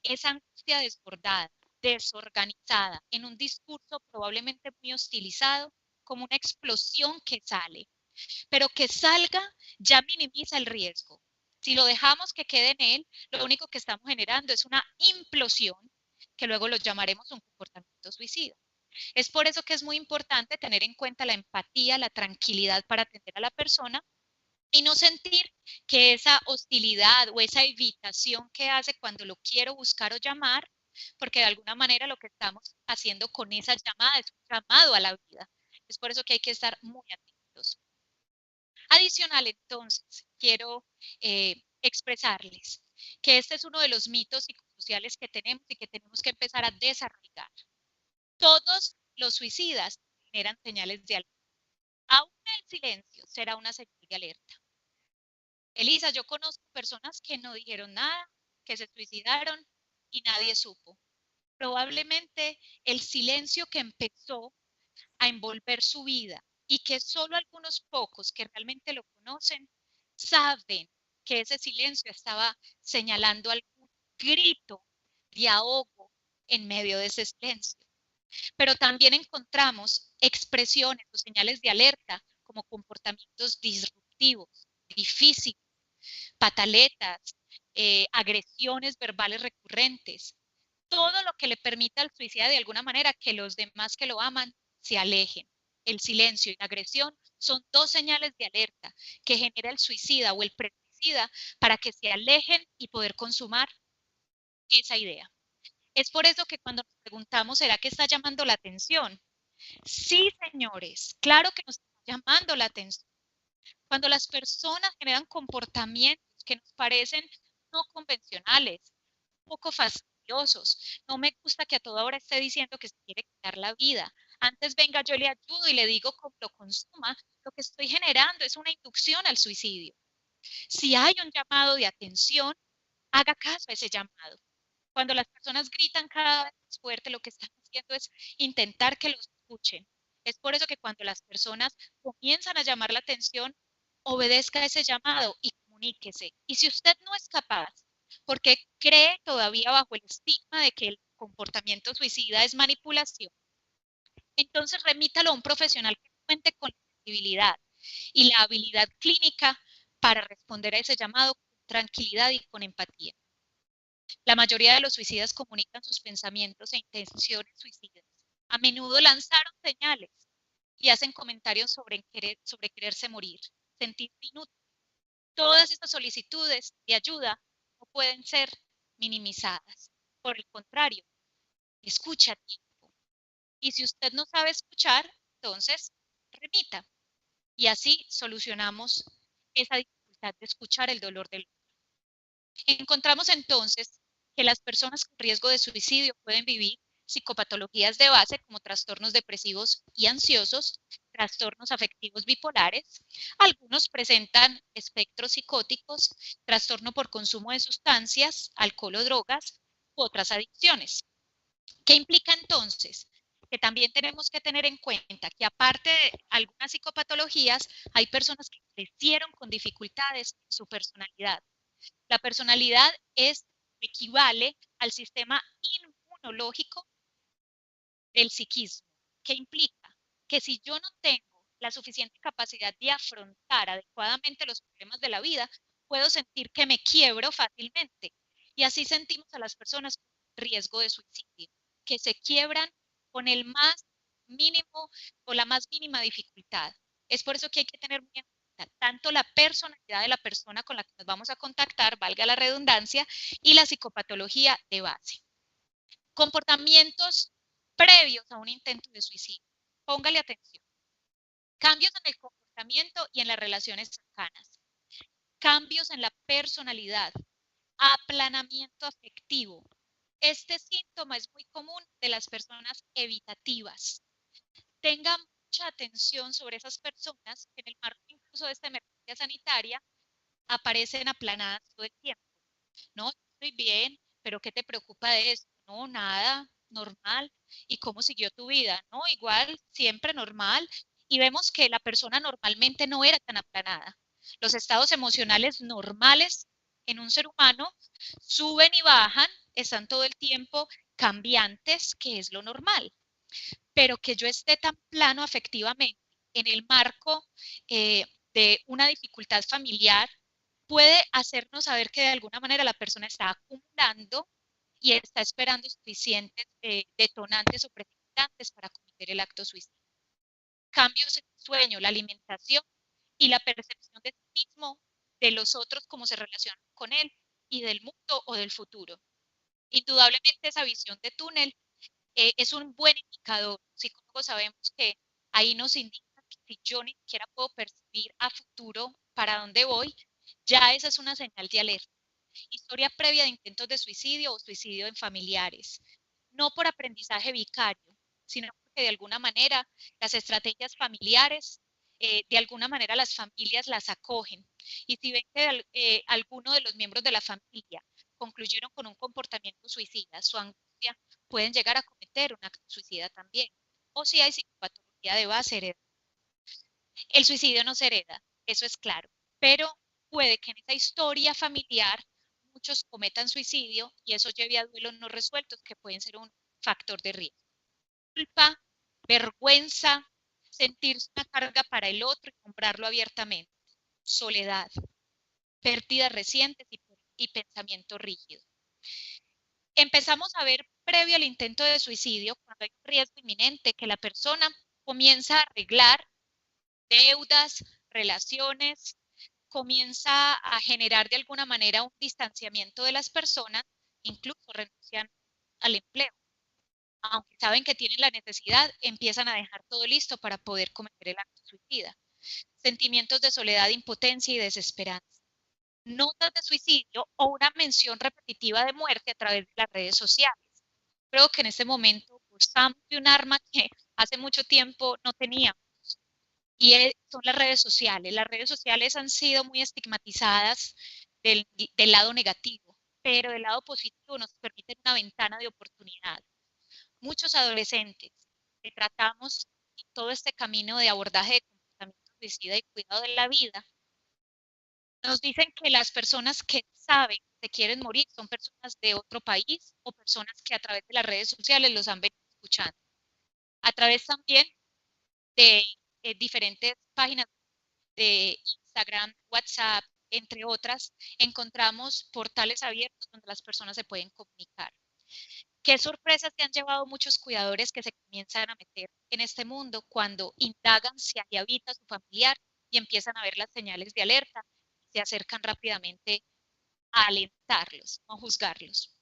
esa angustia desbordada, desorganizada, en un discurso probablemente muy hostilizado, como una explosión que sale, pero que salga ya minimiza el riesgo. Si lo dejamos que quede en él, lo único que estamos generando es una implosión que luego lo llamaremos un comportamiento suicida. Es por eso que es muy importante tener en cuenta la empatía, la tranquilidad para atender a la persona y no sentir que esa hostilidad o esa evitación que hace cuando lo quiero buscar o llamar, porque de alguna manera lo que estamos haciendo con esa llamada es un llamado a la vida. Es por eso que hay que estar muy atentos. Adicional, entonces, quiero expresarles que este es uno de los mitos psicosociales que tenemos y que tenemos que empezar a desarrollar. Todos los suicidas generan señales de alerta. Aún el silencio será una señal de alerta. Elisa, yo conozco personas que no dijeron nada, que se suicidaron y nadie supo. Probablemente el silencio que empezó a envolver su vida y que solo algunos pocos que realmente lo conocen saben que ese silencio estaba señalando algún grito de ahogo en medio de ese silencio. Pero también encontramos expresiones o señales de alerta como comportamientos disruptivos, difíciles, pataletas, agresiones verbales recurrentes, todo lo que le permita al suicida de alguna manera que los demás que lo aman se alejen. El silencio y la agresión son dos señales de alerta que genera el suicida o el presuicida para que se alejen y poder consumar esa idea. Es por eso que cuando nos preguntamos, ¿será que está llamando la atención? Sí, señores, claro que nos está llamando la atención. Cuando las personas generan comportamientos que nos parecen no convencionales, un poco fastidiosos, no me gusta que a toda hora esté diciendo que se quiere quitar la vida. Antes venga, yo le ayudo y le digo cómo lo consuma. Lo que estoy generando es una inducción al suicidio. Si hay un llamado de atención, haga caso a ese llamado. Cuando las personas gritan cada vez más fuerte, lo que están haciendo es intentar que los escuchen. Es por eso que cuando las personas comienzan a llamar la atención, obedezca ese llamado y comuníquese. Y si usted no es capaz, porque cree todavía bajo el estigma de que el comportamiento suicida es manipulación, entonces remítalo a un profesional que cuente con la sensibilidad y la habilidad clínica para responder a ese llamado con tranquilidad y con empatía. La mayoría de los suicidas comunican sus pensamientos e intenciones suicidas. A menudo lanzaron señales y hacen comentarios sobre quererse morir, sentirse inútil. Todas estas solicitudes de ayuda no pueden ser minimizadas. Por el contrario, escucha a tiempo. Y si usted no sabe escuchar, entonces remita. Y así solucionamos esa dificultad de escuchar el dolor del otro. Encontramos entonces que las personas con riesgo de suicidio pueden vivir psicopatologías de base como trastornos depresivos y ansiosos, trastornos afectivos bipolares, algunos presentan espectros psicóticos, trastorno por consumo de sustancias, alcohol o drogas, u otras adicciones. ¿Qué implica entonces? Que también tenemos que tener en cuenta que aparte de algunas psicopatologías, hay personas que crecieron con dificultades en su personalidad. La personalidad equivale al sistema inmunológico del psiquismo, que implica que si yo no tengo la suficiente capacidad de afrontar adecuadamente los problemas de la vida, puedo sentir que me quiebro fácilmente. Y así sentimos a las personas con riesgo de suicidio, que se quiebran con el más mínimo o la más mínima dificultad. Es por eso que hay que tener muy en cuenta tanto la personalidad de la persona con la que nos vamos a contactar, valga la redundancia, y la psicopatología de base. Comportamientos previos a un intento de suicidio. Póngale atención. Cambios en el comportamiento y en las relaciones cercanas. Cambios en la personalidad. Aplanamiento afectivo. Este síntoma es muy común de las personas evitativas. Tenga mucha atención sobre esas personas que en el marco incluso de esta emergencia sanitaria aparecen aplanadas todo el tiempo. No, estoy bien, pero ¿qué te preocupa de eso? No, nada, normal. ¿Y cómo siguió tu vida? No, igual, siempre normal. Y vemos que la persona normalmente no era tan aplanada. Los estados emocionales normales en un ser humano suben y bajan, están todo el tiempo cambiantes, que es lo normal. Pero que yo esté tan plano afectivamente en el marco de una dificultad familiar puede hacernos saber que de alguna manera la persona está acumulando y está esperando suficientes detonantes o precipitantes para cometer el acto suicida. Cambios en el sueño, la alimentación y la percepción de sí mismo, de los otros, cómo se relacionan con él y del mundo o del futuro. Indudablemente esa visión de túnel es un buen indicador. Psicólogos sabemos que ahí nos indica que si yo ni siquiera puedo percibir a futuro para dónde voy, ya esa es una señal de alerta. Historia previa de intentos de suicidio o suicidio en familiares. No por aprendizaje vicario, sino porque de alguna manera las estrategias familiares, de alguna manera las familias las acogen. Y si ven que alguno de los miembros de la familia concluyeron con un comportamiento suicida, su angustia, pueden llegar a cometer un acto suicida también. O si hay psicopatología de base hereditaria. El suicidio no se hereda, eso es claro, pero puede que en esa historia familiar muchos cometan suicidio y eso lleve a duelos no resueltos que pueden ser un factor de riesgo. Culpa, vergüenza, sentirse una carga para el otro y comprarlo abiertamente. Soledad, pérdidas recientes y pensamiento rígido. Empezamos a ver previo al intento de suicidio, cuando hay un riesgo inminente, que la persona comienza a arreglar deudas, relaciones, comienza a generar de alguna manera un distanciamiento de las personas, incluso renuncian al empleo. Aunque saben que tienen la necesidad, empiezan a dejar todo listo para poder cometer el acto suicida. Sentimientos de soledad, impotencia y desesperanza. Notas de suicidio o una mención repetitiva de muerte a través de las redes sociales. Creo que en este momento gozamos de un arma que hace mucho tiempo no teníamos. y son las redes sociales. Las redes sociales han sido muy estigmatizadas del lado negativo, pero del lado positivo nos permiten una ventana de oportunidad. Muchos adolescentes que tratamos en todo este camino de abordaje de comportamiento suicida y cuidado de la vida, nos dicen que las personas que saben que quieren morir son personas de otro país o personas que a través de las redes sociales los han venido escuchando. A través también de diferentes páginas de Instagram, WhatsApp, entre otras, encontramos portales abiertos donde las personas se pueden comunicar. ¿Qué sorpresas se han llevado muchos cuidadores que se comienzan a meter en este mundo cuando indagan si ahí habita su familiar y empiezan a ver las señales de alerta y se acercan rápidamente a alentarlos, no a juzgarlos?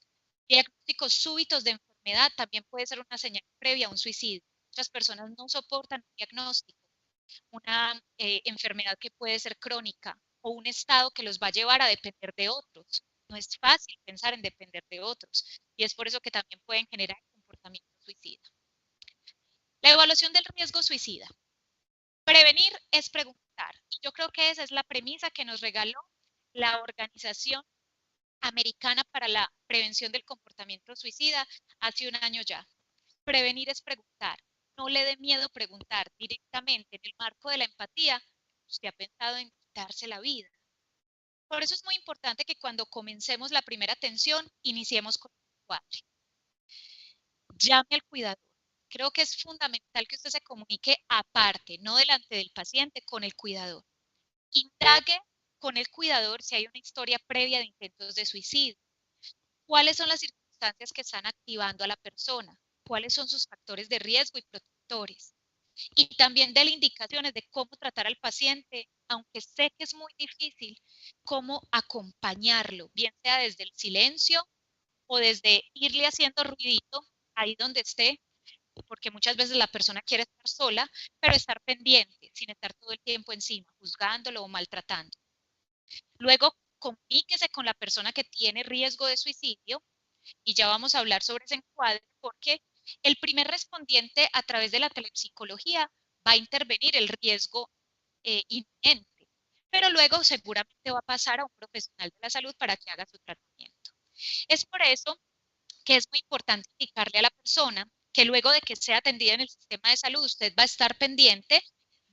Diagnósticos súbitos de enfermedad también puede ser una señal previa a un suicidio. Muchas personas no soportan un diagnóstico, una enfermedad que puede ser crónica o un estado que los va a llevar a depender de otros. No es fácil pensar en depender de otros y es por eso que también pueden generar comportamiento suicida. La evaluación del riesgo suicida. Prevenir es preguntar. Y yo creo que esa es la premisa que nos regaló la Organización Americana para la Prevención del Comportamiento Suicida hace un año ya. Prevenir es preguntar. No le dé miedo preguntar directamente en el marco de la empatía. ¿Usted ha pensado en quitarse la vida? Por eso es muy importante que cuando comencemos la primera atención, iniciemos con el encuadre. Llame al cuidador. Creo que es fundamental que usted se comunique aparte, no delante del paciente, con el cuidador. Indague con el cuidador si hay una historia previa de intentos de suicidio. ¿Cuáles son las circunstancias que están activando a la persona? ¿Cuáles son sus factores de riesgo y protectores? Y también déle indicaciones de cómo tratar al paciente, aunque sé que es muy difícil, cómo acompañarlo, bien sea desde el silencio o desde irle haciendo ruidito ahí donde esté, porque muchas veces la persona quiere estar sola, pero estar pendiente, sin estar todo el tiempo encima, juzgándolo o maltratando. Luego, comuníquese con la persona que tiene riesgo de suicidio, y ya vamos a hablar sobre ese encuadre, porque el primer respondiente a través de la telepsicología va a intervenir el riesgo inminente, pero luego seguramente va a pasar a un profesional de la salud para que haga su tratamiento. Es por eso que es muy importante indicarle a la persona que luego de que sea atendida en el sistema de salud, usted va a estar pendiente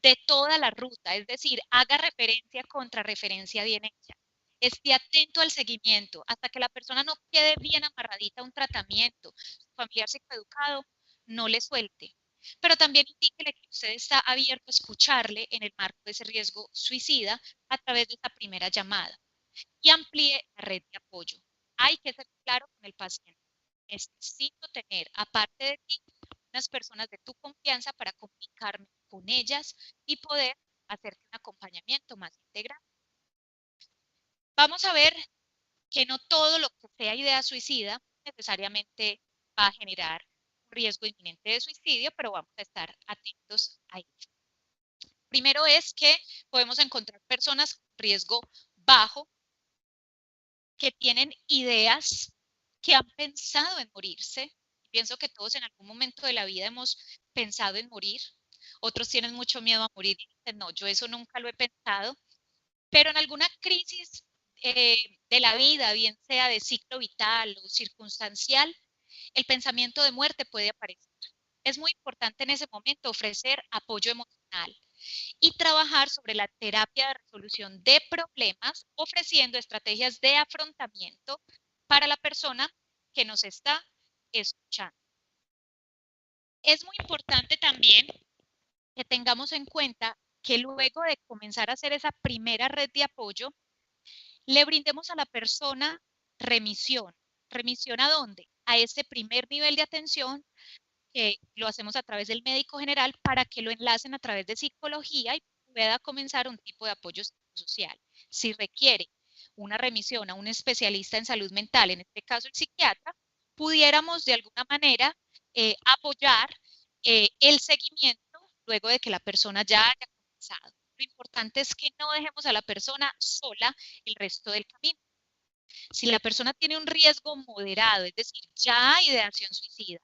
de toda la ruta, es decir, haga referencia contra referencia bien hecha. Esté atento al seguimiento hasta que la persona no quede bien amarradita a un tratamiento, su familiar psicoeducado, no le suelte. Pero también indíquele que usted está abierto a escucharle en el marco de ese riesgo suicida a través de esa primera llamada. Y amplíe la red de apoyo. Hay que ser claro con el paciente. Necesito tener, aparte de ti, unas personas de tu confianza para comunicarme con ellas y poder hacerte un acompañamiento más integral. Vamos a ver que no todo lo que sea idea suicida necesariamente va a generar un riesgo inminente de suicidio, pero vamos a estar atentos a ello. Primero es que podemos encontrar personas con riesgo bajo que tienen ideas, que han pensado en morirse. Pienso que todos en algún momento de la vida hemos pensado en morir. Otros tienen mucho miedo a morir y dicen, no, yo eso nunca lo he pensado. Pero en alguna crisis de la vida, bien sea de ciclo vital o circunstancial, el pensamiento de muerte puede aparecer. Es muy importante en ese momento ofrecer apoyo emocional y trabajar sobre la terapia de resolución de problemas, ofreciendo estrategias de afrontamiento para la persona que nos está escuchando. Es muy importante también que tengamos en cuenta que luego de comenzar a hacer esa primera red de apoyo, le brindemos a la persona remisión. ¿Remisión a dónde? A ese primer nivel de atención que lo hacemos a través del médico general para que lo enlacen a través de psicología y pueda comenzar un tipo de apoyo social. Si requiere una remisión a un especialista en salud mental, en este caso el psiquiatra, pudiéramos de alguna manera apoyar el seguimiento luego de que la persona ya haya comenzado. Lo importante es que no dejemos a la persona sola el resto del camino. Si la persona tiene un riesgo moderado, es decir, ya hay ideación suicida,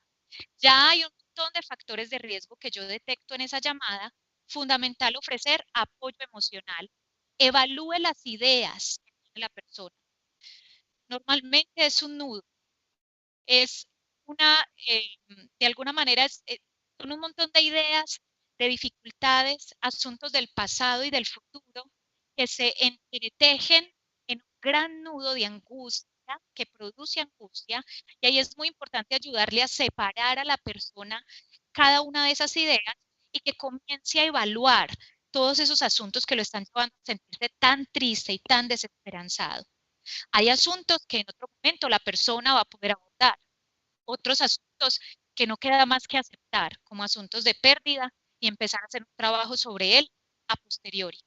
ya hay un montón de factores de riesgo que yo detecto en esa llamada, fundamental ofrecer apoyo emocional. Evalúe las ideas que tiene la persona. Normalmente es un nudo, es de alguna manera, son un montón de ideas, de dificultades, asuntos del pasado y del futuro que se entretejen en un gran nudo de angustia que produce angustia, y ahí es muy importante ayudarle a separar a la persona cada una de esas ideas y que comience a evaluar todos esos asuntos que lo están llevando a sentirse tan triste y tan desesperanzado. Hay asuntos que en otro momento la persona va a poder abordar, otros asuntos que no queda más que aceptar, como asuntos de pérdida, y empezar a hacer un trabajo sobre él a posteriori.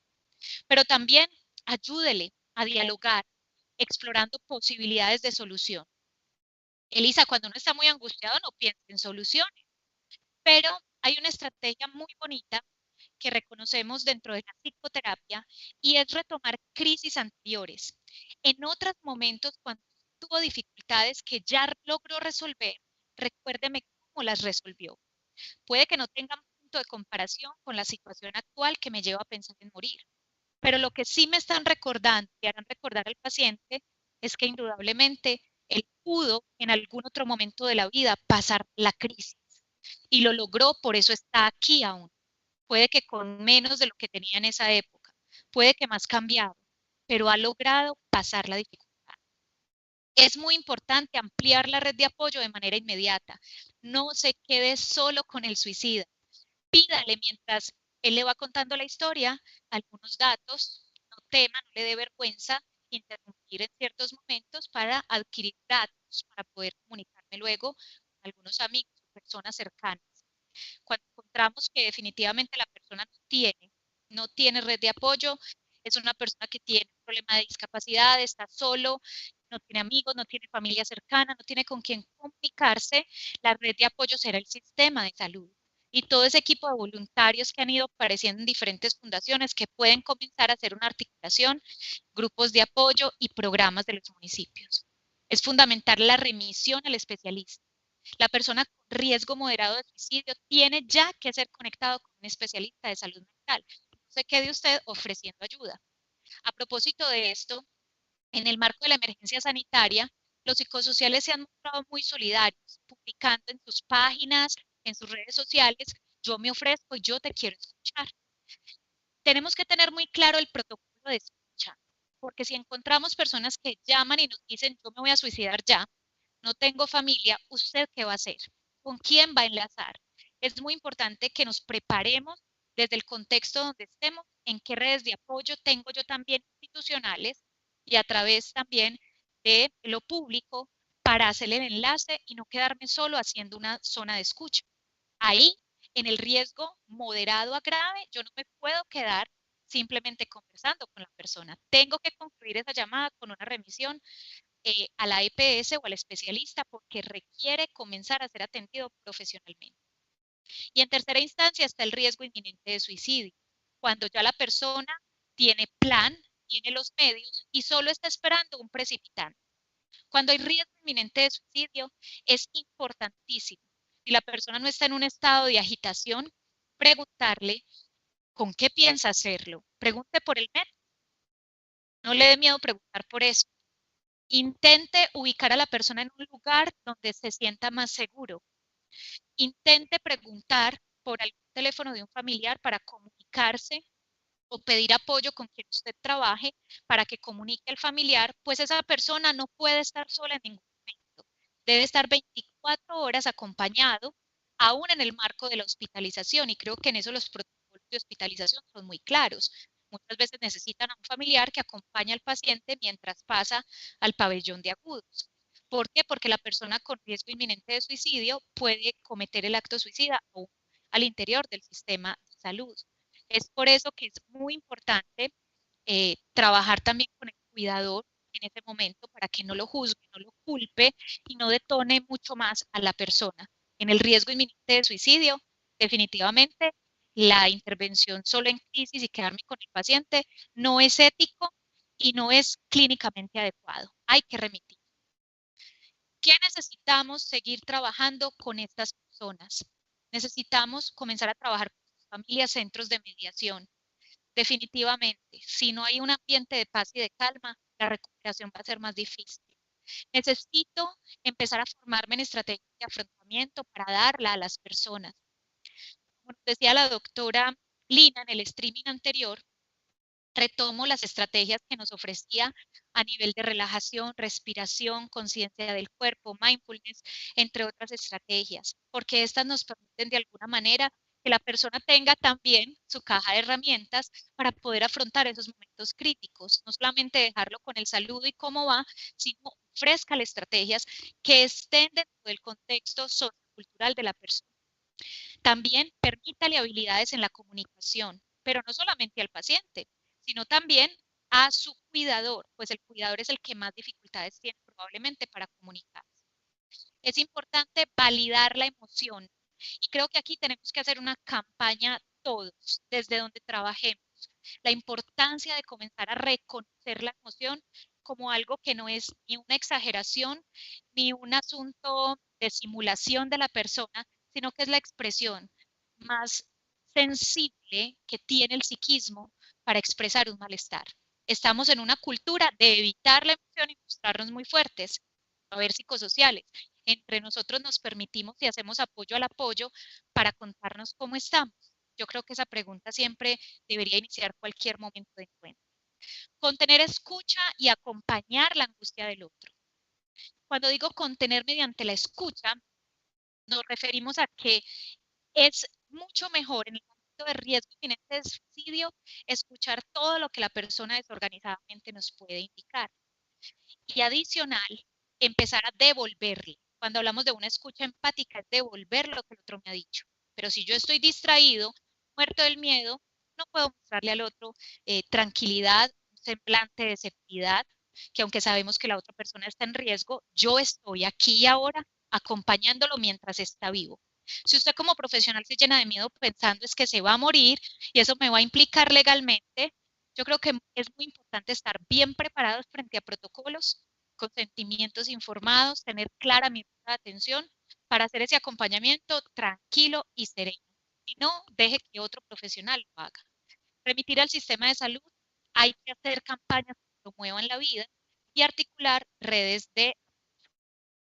Pero también ayúdele a dialogar, explorando posibilidades de solución. Elisa, cuando uno está muy angustiado no piensa en soluciones, pero hay una estrategia muy bonita que reconocemos dentro de la psicoterapia y es retomar crisis anteriores. En otros momentos, cuando tuvo dificultades que ya logró resolver, recuérdeme cómo las resolvió. Puede que no tengan punto de comparación con la situación actual que me lleva a pensar en morir, pero lo que sí me están recordando y harán recordar al paciente es que indudablemente él pudo en algún otro momento de la vida pasar la crisis y lo logró, por eso está aquí aún. Puede que con menos de lo que tenía en esa época, puede que más cambiado, pero ha logrado pasar la dificultad. Es muy importante ampliar la red de apoyo de manera inmediata. No se quede solo con el suicida. Pídale mientras él le va contando la historia algunos datos. No tema, no le dé vergüenza interrumpir en ciertos momentos para adquirir datos, para poder comunicarme luego con algunos amigos o personas cercanas. Cuando encontramos que definitivamente la persona no tiene red de apoyo, es una persona que tiene un problema de discapacidad, está solo, no tiene amigos, no tiene familia cercana, no tiene con quién comunicarse, la red de apoyo será el sistema de salud y todo ese equipo de voluntarios que han ido apareciendo en diferentes fundaciones que pueden comenzar a hacer una articulación, grupos de apoyo y programas de los municipios. Es fundamental la remisión al especialista. La persona con riesgo moderado de suicidio tiene ya que ser conectado con un especialista de salud mental. No se quede usted ofreciendo ayuda. A propósito de esto, en el marco de la emergencia sanitaria, los psicosociales se han mostrado muy solidarios, publicando en sus páginas, en sus redes sociales, yo me ofrezco y yo te quiero escuchar. Tenemos que tener muy claro el protocolo de escucha, porque si encontramos personas que llaman y nos dicen, yo me voy a suicidar ya, no tengo familia, ¿usted qué va a hacer? ¿Con quién va a enlazar? Es muy importante que nos preparemos desde el contexto donde estemos, en qué redes de apoyo tengo yo también institucionales y a través también de lo público para hacer el enlace y no quedarme solo haciendo una zona de escucha. Ahí, en el riesgo moderado a grave, yo no me puedo quedar simplemente conversando con la persona. Tengo que concluir esa llamada con una remisión a la EPS o al especialista porque requiere comenzar a ser atendido profesionalmente. Y en tercera instancia está el riesgo inminente de suicidio, cuando ya la persona tiene plan, tiene los medios y solo está esperando un precipitante. Cuando hay riesgo inminente de suicidio, es importantísimo, si la persona no está en un estado de agitación, preguntarle con qué piensa hacerlo. Pregunte por el método. No le dé miedo preguntar por eso. Intente ubicar a la persona en un lugar donde se sienta más seguro. Intente preguntar por algún teléfono de un familiar para comunicarse o pedir apoyo con quien usted trabaje para que comunique al familiar, pues esa persona no puede estar sola en ningún momento. Debe estar 24 horas acompañado, aún en el marco de la hospitalización, y creo que en eso los protocolos de hospitalización son muy claros. Muchas veces necesitan a un familiar que acompañe al paciente mientras pasa al pabellón de agudos. ¿Por qué? Porque la persona con riesgo inminente de suicidio puede cometer el acto suicida aún al interior del sistema de salud. Es por eso que es muy importante trabajar también con el cuidador en ese momento para que no lo juzgue, no lo culpe y no detone mucho más a la persona. En el riesgo inminente de suicidio, definitivamente la intervención solo en crisis y quedarme con el paciente no es ético y no es clínicamente adecuado. Hay que remitir. ¿Qué necesitamos seguir trabajando con estas personas? Necesitamos comenzar a trabajar con familias, centros de mediación. Definitivamente, si no hay un ambiente de paz y de calma, la recuperación va a ser más difícil. Necesito empezar a formarme en estrategias de afrontamiento para darla a las personas. Como decía la doctora Lina en el streaming anterior, retomo las estrategias que nos ofrecía a nivel de relajación, respiración, conciencia del cuerpo, mindfulness, entre otras estrategias, porque estas nos permiten de alguna manera que la persona tenga también su caja de herramientas para poder afrontar esos momentos críticos, no solamente dejarlo con el saludo y cómo va, sino ofrezca estrategias que estén dentro del contexto sociocultural de la persona. También permítale habilidades en la comunicación, pero no solamente al paciente, sino también a su cuidador, pues el cuidador es el que más dificultades tiene probablemente para comunicarse. Es importante validar la emoción y creo que aquí tenemos que hacer una campaña todos, desde donde trabajemos. La importancia de comenzar a reconocer la emoción como algo que no es ni una exageración ni un asunto de simulación de la persona, sino que es la expresión más sensible que tiene el psiquismo para expresar un malestar. Estamos en una cultura de evitar la emoción y mostrarnos muy fuertes, a ver psicosociales. Entre nosotros nos permitimos y hacemos apoyo al apoyo para contarnos cómo estamos. Yo creo que esa pregunta siempre debería iniciar cualquier momento de encuentro. Contener escucha y acompañar la angustia del otro. Cuando digo contener mediante la escucha, nos referimos a que es mucho mejor en el momento de riesgo inminente de suicidio escuchar todo lo que la persona desorganizadamente nos puede indicar. Y adicional, empezar a devolverle. Cuando hablamos de una escucha empática, es devolver lo que el otro me ha dicho. Pero si yo estoy distraído, muerto del miedo, no puedo mostrarle al otro tranquilidad, un semblante de seguridad, que aunque sabemos que la otra persona está en riesgo, yo estoy aquí y ahora acompañándolo mientras está vivo. Si usted como profesional se llena de miedo pensando es que se va a morir y eso me va a implicar legalmente, yo creo que es muy importante estar bien preparados frente a protocolos, consentimientos informados, tener clara mi ruta de atención para hacer ese acompañamiento tranquilo y sereno. Si no, deje que otro profesional lo haga. Remitir al sistema de salud, hay que hacer campañas que promuevan la vida y articular redes de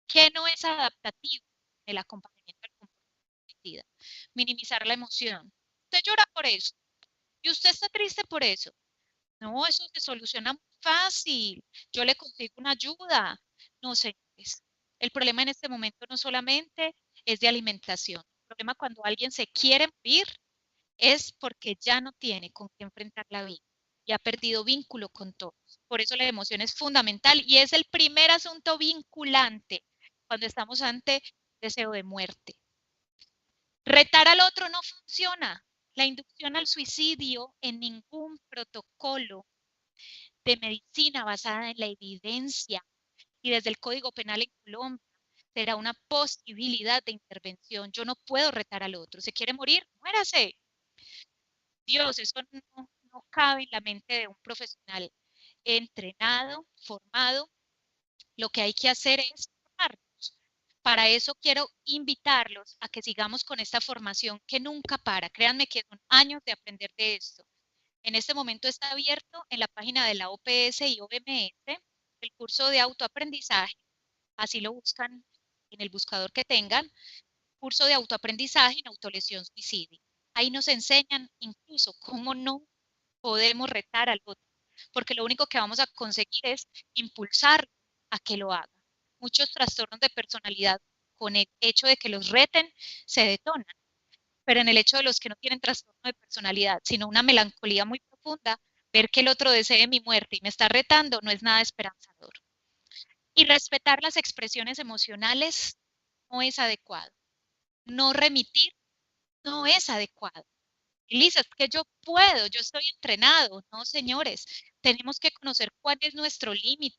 que no es adaptativo el acompañamiento al comportamiento. Minimizar la emoción. Usted llora por eso y usted está triste por eso. No, eso se soluciona muy fácil. Yo le consigo una ayuda. No, señores. El problema en este momento no solamente es de alimentación. El problema cuando alguien se quiere morir es porque ya no tiene con qué enfrentar la vida y ha perdido vínculo con todos. Por eso la emoción es fundamental y es el primer asunto vinculante cuando estamos ante deseo de muerte. Retar al otro no funciona. La inducción al suicidio en ningún protocolo de medicina basada en la evidencia y desde el Código Penal en Colombia será una posibilidad de intervención. Yo no puedo retar al otro. ¿Se quiere morir? Muérase. Dios, eso no cabe en la mente de un profesional entrenado, formado. Lo que hay que hacer es formarnos. Para eso quiero invitarlos a que sigamos con esta formación que nunca para. Créanme que son años de aprender de esto. En este momento está abierto en la página de la OPS y OMS el curso de autoaprendizaje, así lo buscan en el buscador que tengan, curso de autoaprendizaje en autolesión suicidio. Ahí nos enseñan incluso cómo no podemos retar al otro, porque lo único que vamos a conseguir es impulsar a que lo haga. Muchos trastornos de personalidad con el hecho de que los reten se detonan, pero en el hecho de los que no tienen trastorno de personalidad, sino una melancolía muy profunda, ver que el otro desee mi muerte y me está retando no es nada esperanzador. Y respetar las expresiones emocionales no es adecuado. No remitir no es adecuado. Elisa, es que yo puedo, yo estoy entrenado. No, señores, tenemos que conocer cuál es nuestro límite,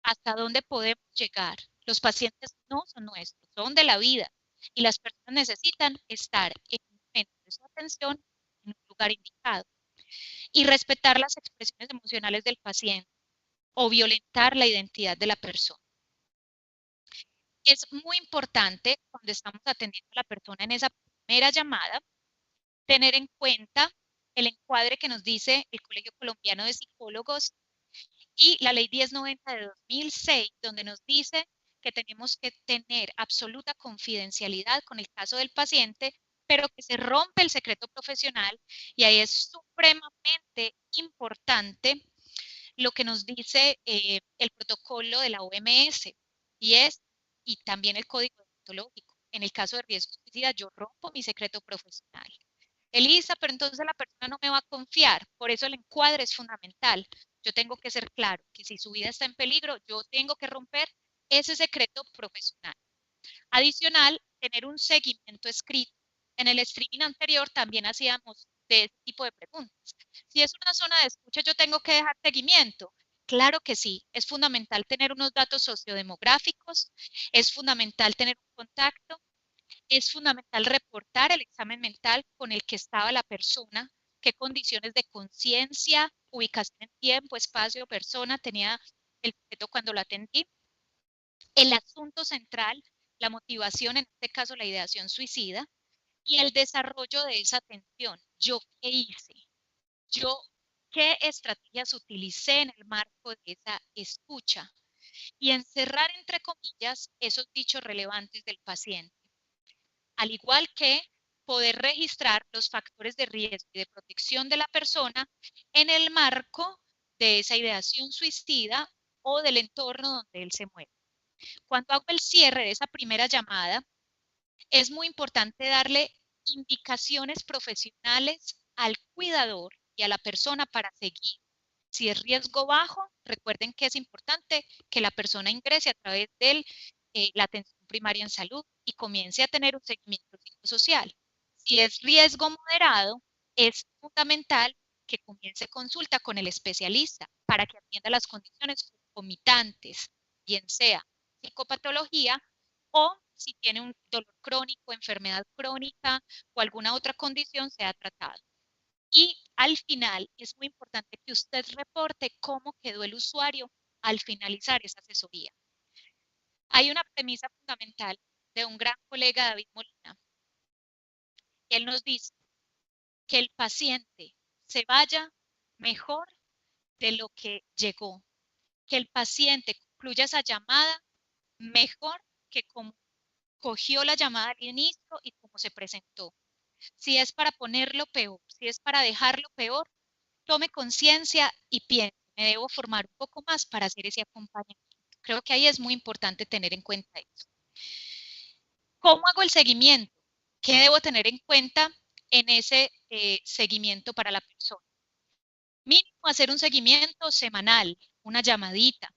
hasta dónde podemos llegar. Los pacientes no son nuestros, son de la vida y las personas necesitan estar en un momento de su atención en un lugar indicado y respetar las expresiones emocionales del paciente o violentar la identidad de la persona. Es muy importante cuando estamos atendiendo a la persona en esa primera llamada tener en cuenta el encuadre que nos dice el Colegio Colombiano de Psicólogos y la Ley 1090 de 2006, donde nos dice que tenemos que tener absoluta confidencialidad con el caso del paciente, pero que se rompe el secreto profesional, y ahí es supremamente importante lo que nos dice el protocolo de la OMS, y y también el código deontológico. En el caso de riesgo suicida, yo rompo mi secreto profesional. Elisa, pero entonces la persona no me va a confiar, por eso el encuadre es fundamental. Yo tengo que ser claro que si su vida está en peligro, yo tengo que romper ese secreto profesional. Adicional, tener un seguimiento escrito. En el streaming anterior también hacíamos de ese tipo de preguntas. Si es una zona de escucha, yo tengo que dejar seguimiento. Claro que sí, es fundamental tener unos datos sociodemográficos, es fundamental tener un contacto, es fundamental reportar el examen mental con el que estaba la persona, qué condiciones de conciencia, ubicación en tiempo, espacio, persona tenía el sujeto cuando lo atendí. El asunto central, la motivación, en este caso la ideación suicida, y el desarrollo de esa atención. ¿Yo qué hice? ¿Yo qué estrategias utilicé en el marco de esa escucha? Y encerrar, entre comillas, esos dichos relevantes del paciente. Al igual que poder registrar los factores de riesgo y de protección de la persona en el marco de esa ideación suicida o del entorno donde él se mueve. Cuando hago el cierre de esa primera llamada, es muy importante darle indicaciones profesionales al cuidador y a la persona para seguir. Si es riesgo bajo, recuerden que es importante que la persona ingrese a través de la atención primaria en salud y comience a tener un seguimiento psicosocial. Si es riesgo moderado, es fundamental que comience consulta con el especialista para que atienda las condiciones concomitantes, bien sea psicopatología o si tiene un dolor crónico, enfermedad crónica o alguna otra condición sea tratado. Y al final es muy importante que usted reporte cómo quedó el usuario al finalizar esa asesoría. Hay una premisa fundamental de un gran colega, David Molina. Él nos dice que el paciente se vaya mejor de lo que llegó, que el paciente concluya esa llamada mejor que como cogió la llamada al inicio y cómo se presentó. Si es para ponerlo peor, si es para dejarlo peor, tome conciencia y piense, me debo formar un poco más para hacer ese acompañamiento. Creo que ahí es muy importante tener en cuenta eso. ¿Cómo hago el seguimiento? ¿Qué debo tener en cuenta en ese seguimiento para la persona? Mínimo hacer un seguimiento semanal, una llamadita.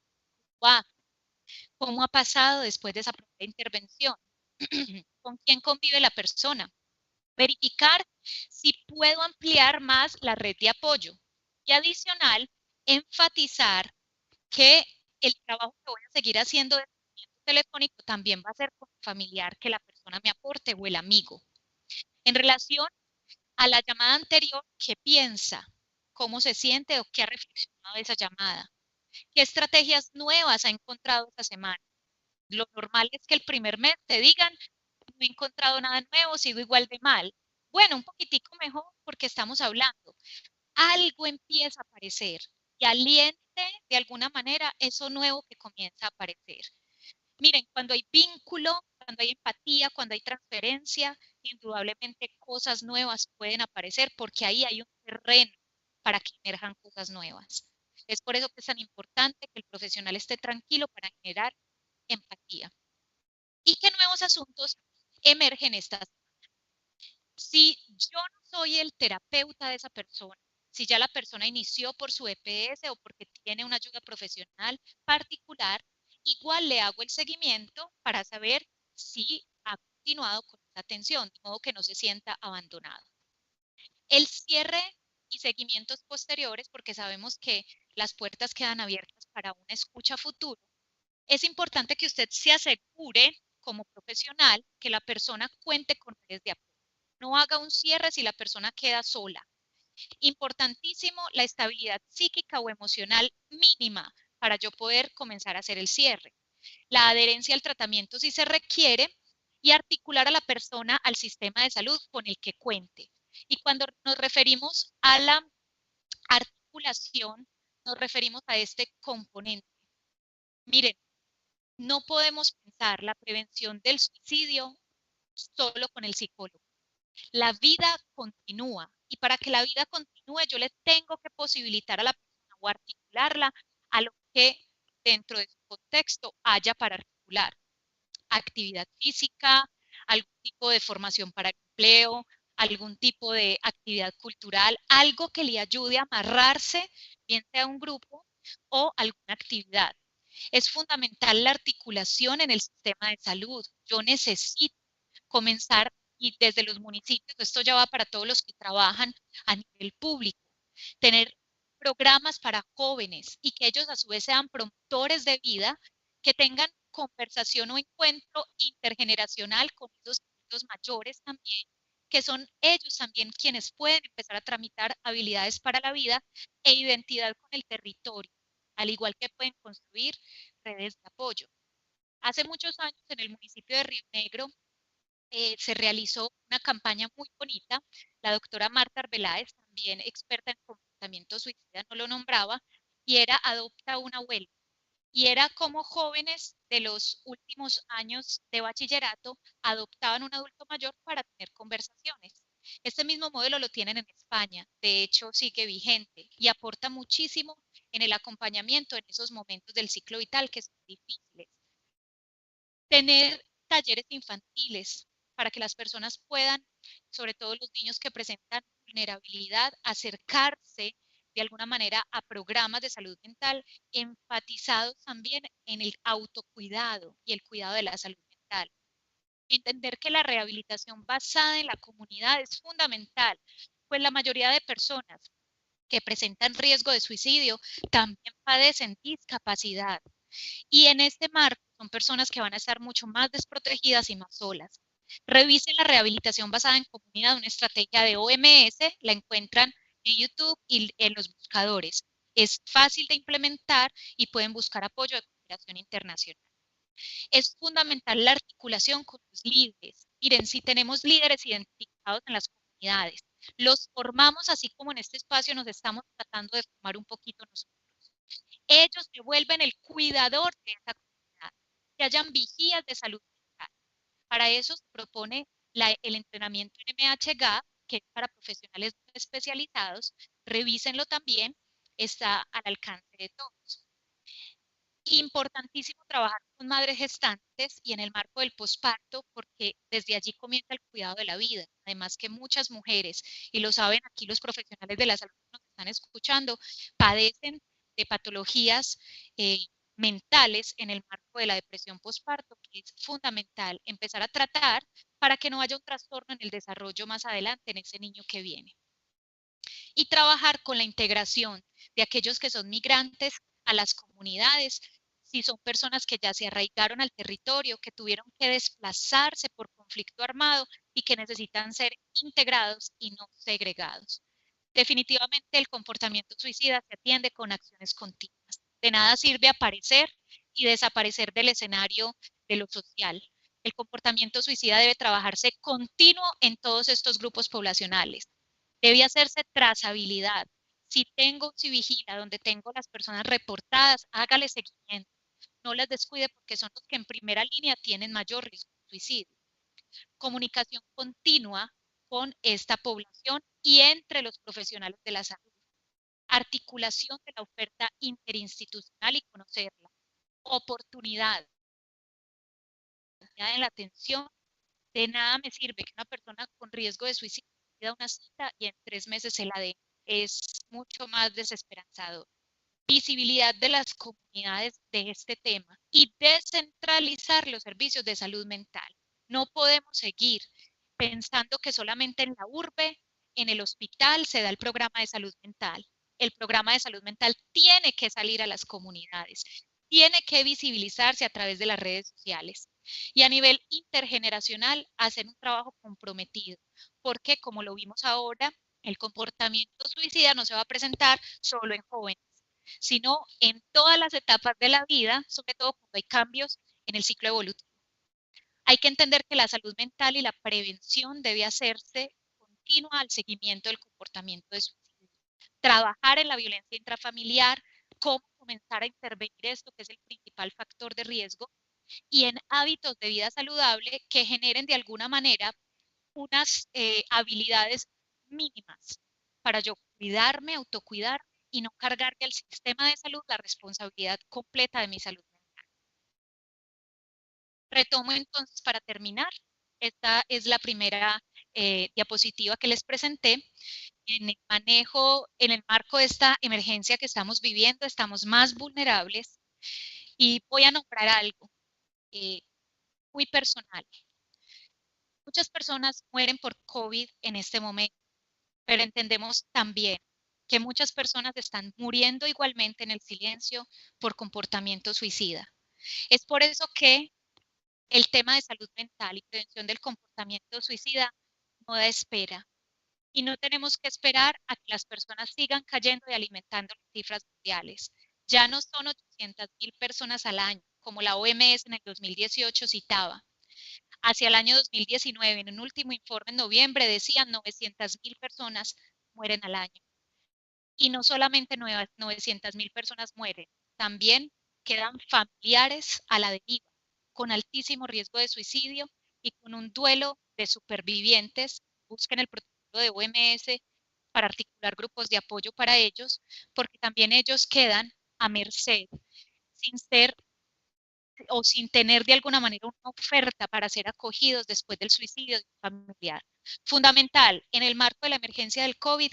¿Cómo ha pasado después de esa primera intervención? ¿Con quién convive la persona? Verificar si puedo ampliar más la red de apoyo. Y adicional, enfatizar que el trabajo que voy a seguir haciendo de seguimiento telefónico también va a ser con el familiar que la persona me aporte o el amigo. En relación a la llamada anterior, ¿qué piensa? ¿Cómo se siente o qué ha reflexionado de esa llamada? ¿Qué estrategias nuevas ha encontrado esta semana? Lo normal es que el primer mes te digan, no he encontrado nada nuevo, sigo igual de mal. Bueno, un poquitico mejor porque estamos hablando. Algo empieza a aparecer y aliente de alguna manera eso nuevo que comienza a aparecer. Miren, cuando hay vínculo, cuando hay empatía, cuando hay transferencia, indudablemente cosas nuevas pueden aparecer porque ahí hay un terreno para que emerjan cosas nuevas. Es por eso que es tan importante que el profesional esté tranquilo para generar empatía. ¿Y qué nuevos asuntos emergen estas? Si yo no soy el terapeuta de esa persona, si ya la persona inició por su EPS o porque tiene una ayuda profesional particular, igual le hago el seguimiento para saber si ha continuado con esa atención, de modo que no se sienta abandonado. El cierre y seguimientos posteriores, porque sabemos que las puertas quedan abiertas para una escucha futuro, es importante que usted se asegure como profesional que la persona cuente con redes de apoyo. No haga un cierre si la persona queda sola. Importantísimo la estabilidad psíquica o emocional mínima para yo poder comenzar a hacer el cierre. La adherencia al tratamiento si se requiere y articular a la persona al sistema de salud con el que cuente. Y cuando nos referimos a la articulación, nos referimos a este componente. Miren, no podemos pensar la prevención del suicidio solo con el psicólogo. La vida continúa y para que la vida continúe yo le tengo que posibilitar a la persona o articularla a lo que dentro de su contexto haya para articular. Actividad física, algún tipo de formación para empleo, algún tipo de actividad cultural, algo que le ayude a amarrarse, bien sea un grupo o alguna actividad. Es fundamental la articulación en el sistema de salud. Yo necesito comenzar, y desde los municipios, esto ya va para todos los que trabajan a nivel público, tener programas para jóvenes y que ellos a su vez sean promotores de vida, que tengan conversación o encuentro intergeneracional con esos adultos mayores también, que son ellos también quienes pueden empezar a tramitar habilidades para la vida e identidad con el territorio, al igual que pueden construir redes de apoyo. Hace muchos años en el municipio de Río Negro se realizó una campaña muy bonita. La doctora Marta Arbeláez, también experta en comportamiento suicida, no lo nombraba, y era Adopta una abuela. Y era como jóvenes de los últimos años de bachillerato adoptaban un adulto mayor para tener conversaciones. Este mismo modelo lo tienen en España, de hecho sigue vigente y aporta muchísimo en el acompañamiento en esos momentos del ciclo vital que son difíciles. Tener talleres infantiles para que las personas puedan, sobre todo los niños que presentan vulnerabilidad, acercarse de alguna manera a programas de salud mental enfatizados también en el autocuidado y el cuidado de la salud mental. Entender que la rehabilitación basada en la comunidad es fundamental, pues la mayoría de personas que presentan riesgo de suicidio también padecen discapacidad. Y en este marco son personas que van a estar mucho más desprotegidas y más solas. Revisen la rehabilitación basada en comunidad, una estrategia de OMS, la encuentran en YouTube y en los buscadores. Es fácil de implementar y pueden buscar apoyo de cooperación internacional. Es fundamental la articulación con los líderes. Miren, si tenemos líderes identificados en las comunidades, los formamos así como en este espacio nos estamos tratando de formar un poquito nosotros. Ellos se vuelven el cuidador de esa comunidad, que hayan vigías de salud mental. Para eso se propone el entrenamiento en MHGA, que es para profesionales especializados. Revísenlo también, está al alcance de todos. Importantísimo trabajar con madres gestantes y en el marco del posparto, porque desde allí comienza el cuidado de la vida. Además que muchas mujeres, y lo saben aquí los profesionales de la salud que nos están escuchando, padecen de patologías mentales en el marco de la depresión posparto, que es fundamental empezar a tratar para que no haya un trastorno en el desarrollo más adelante en ese niño que viene. Y trabajar con la integración de aquellos que son migrantes a las comunidades, si son personas que ya se arraigaron al territorio, que tuvieron que desplazarse por conflicto armado y que necesitan ser integrados y no segregados. Definitivamente el comportamiento suicida se atiende con acciones continuas. De nada sirve aparecer y desaparecer del escenario de lo social. El comportamiento suicida debe trabajarse continuo en todos estos grupos poblacionales. Debe hacerse trazabilidad. Si tengo un vigila donde tengo las personas reportadas, hágale seguimiento. No las descuide porque son los que en primera línea tienen mayor riesgo de suicidio. Comunicación continua con esta población y entre los profesionales de la salud. Articulación de la oferta interinstitucional y conocerla. Oportunidad en la atención. De nada me sirve que una persona con riesgo de suicidio pida una cita y en 3 meses se la dé. Es mucho más desesperanzador. Visibilidad de las comunidades de este tema y descentralizar los servicios de salud mental. No podemos seguir pensando que solamente en la urbe, en el hospital, se da el programa de salud mental. El programa de salud mental tiene que salir a las comunidades, tiene que visibilizarse a través de las redes sociales. Y a nivel intergeneracional, hacer un trabajo comprometido, porque como lo vimos ahora, el comportamiento suicida no se va a presentar solo en jóvenes, sino en todas las etapas de la vida, sobre todo cuando hay cambios en el ciclo evolutivo. Hay que entender que la salud mental y la prevención debe hacerse continua al seguimiento del comportamiento de suicidio. Trabajar en la violencia intrafamiliar, cómo comenzar a intervenir esto, que es el principal factor de riesgo, y en hábitos de vida saludable que generen de alguna manera unas habilidades mínimas para yo cuidarme, autocuidar y no cargarle al sistema de salud la responsabilidad completa de mi salud mental. Retomo entonces para terminar. Esta es la primera diapositiva que les presenté. En el manejo, en el marco de esta emergencia que estamos viviendo, estamos más vulnerables y voy a nombrar algo muy personal. Muchas personas mueren por COVID en este momento, pero entendemos también que muchas personas están muriendo igualmente en el silencio por comportamiento suicida. Es por eso que el tema de salud mental y prevención del comportamiento suicida no da espera. Y no tenemos que esperar a que las personas sigan cayendo y alimentando las cifras mundiales. Ya no son 800.000 personas al año, como la OMS en el 2018 citaba. Hacia el año 2019, en un último informe en noviembre, decían 900.000 personas mueren al año. Y no solamente 900.000 personas mueren, también quedan familiares a la deriva, con altísimo riesgo de suicidio y con un duelo de supervivientes. Busquen el protocolo de OMS para articular grupos de apoyo para ellos, porque también ellos quedan a merced, sin ser o sin tener de alguna manera una oferta para ser acogidos después del suicidio de un familiar. Fundamental, en el marco de la emergencia del COVID,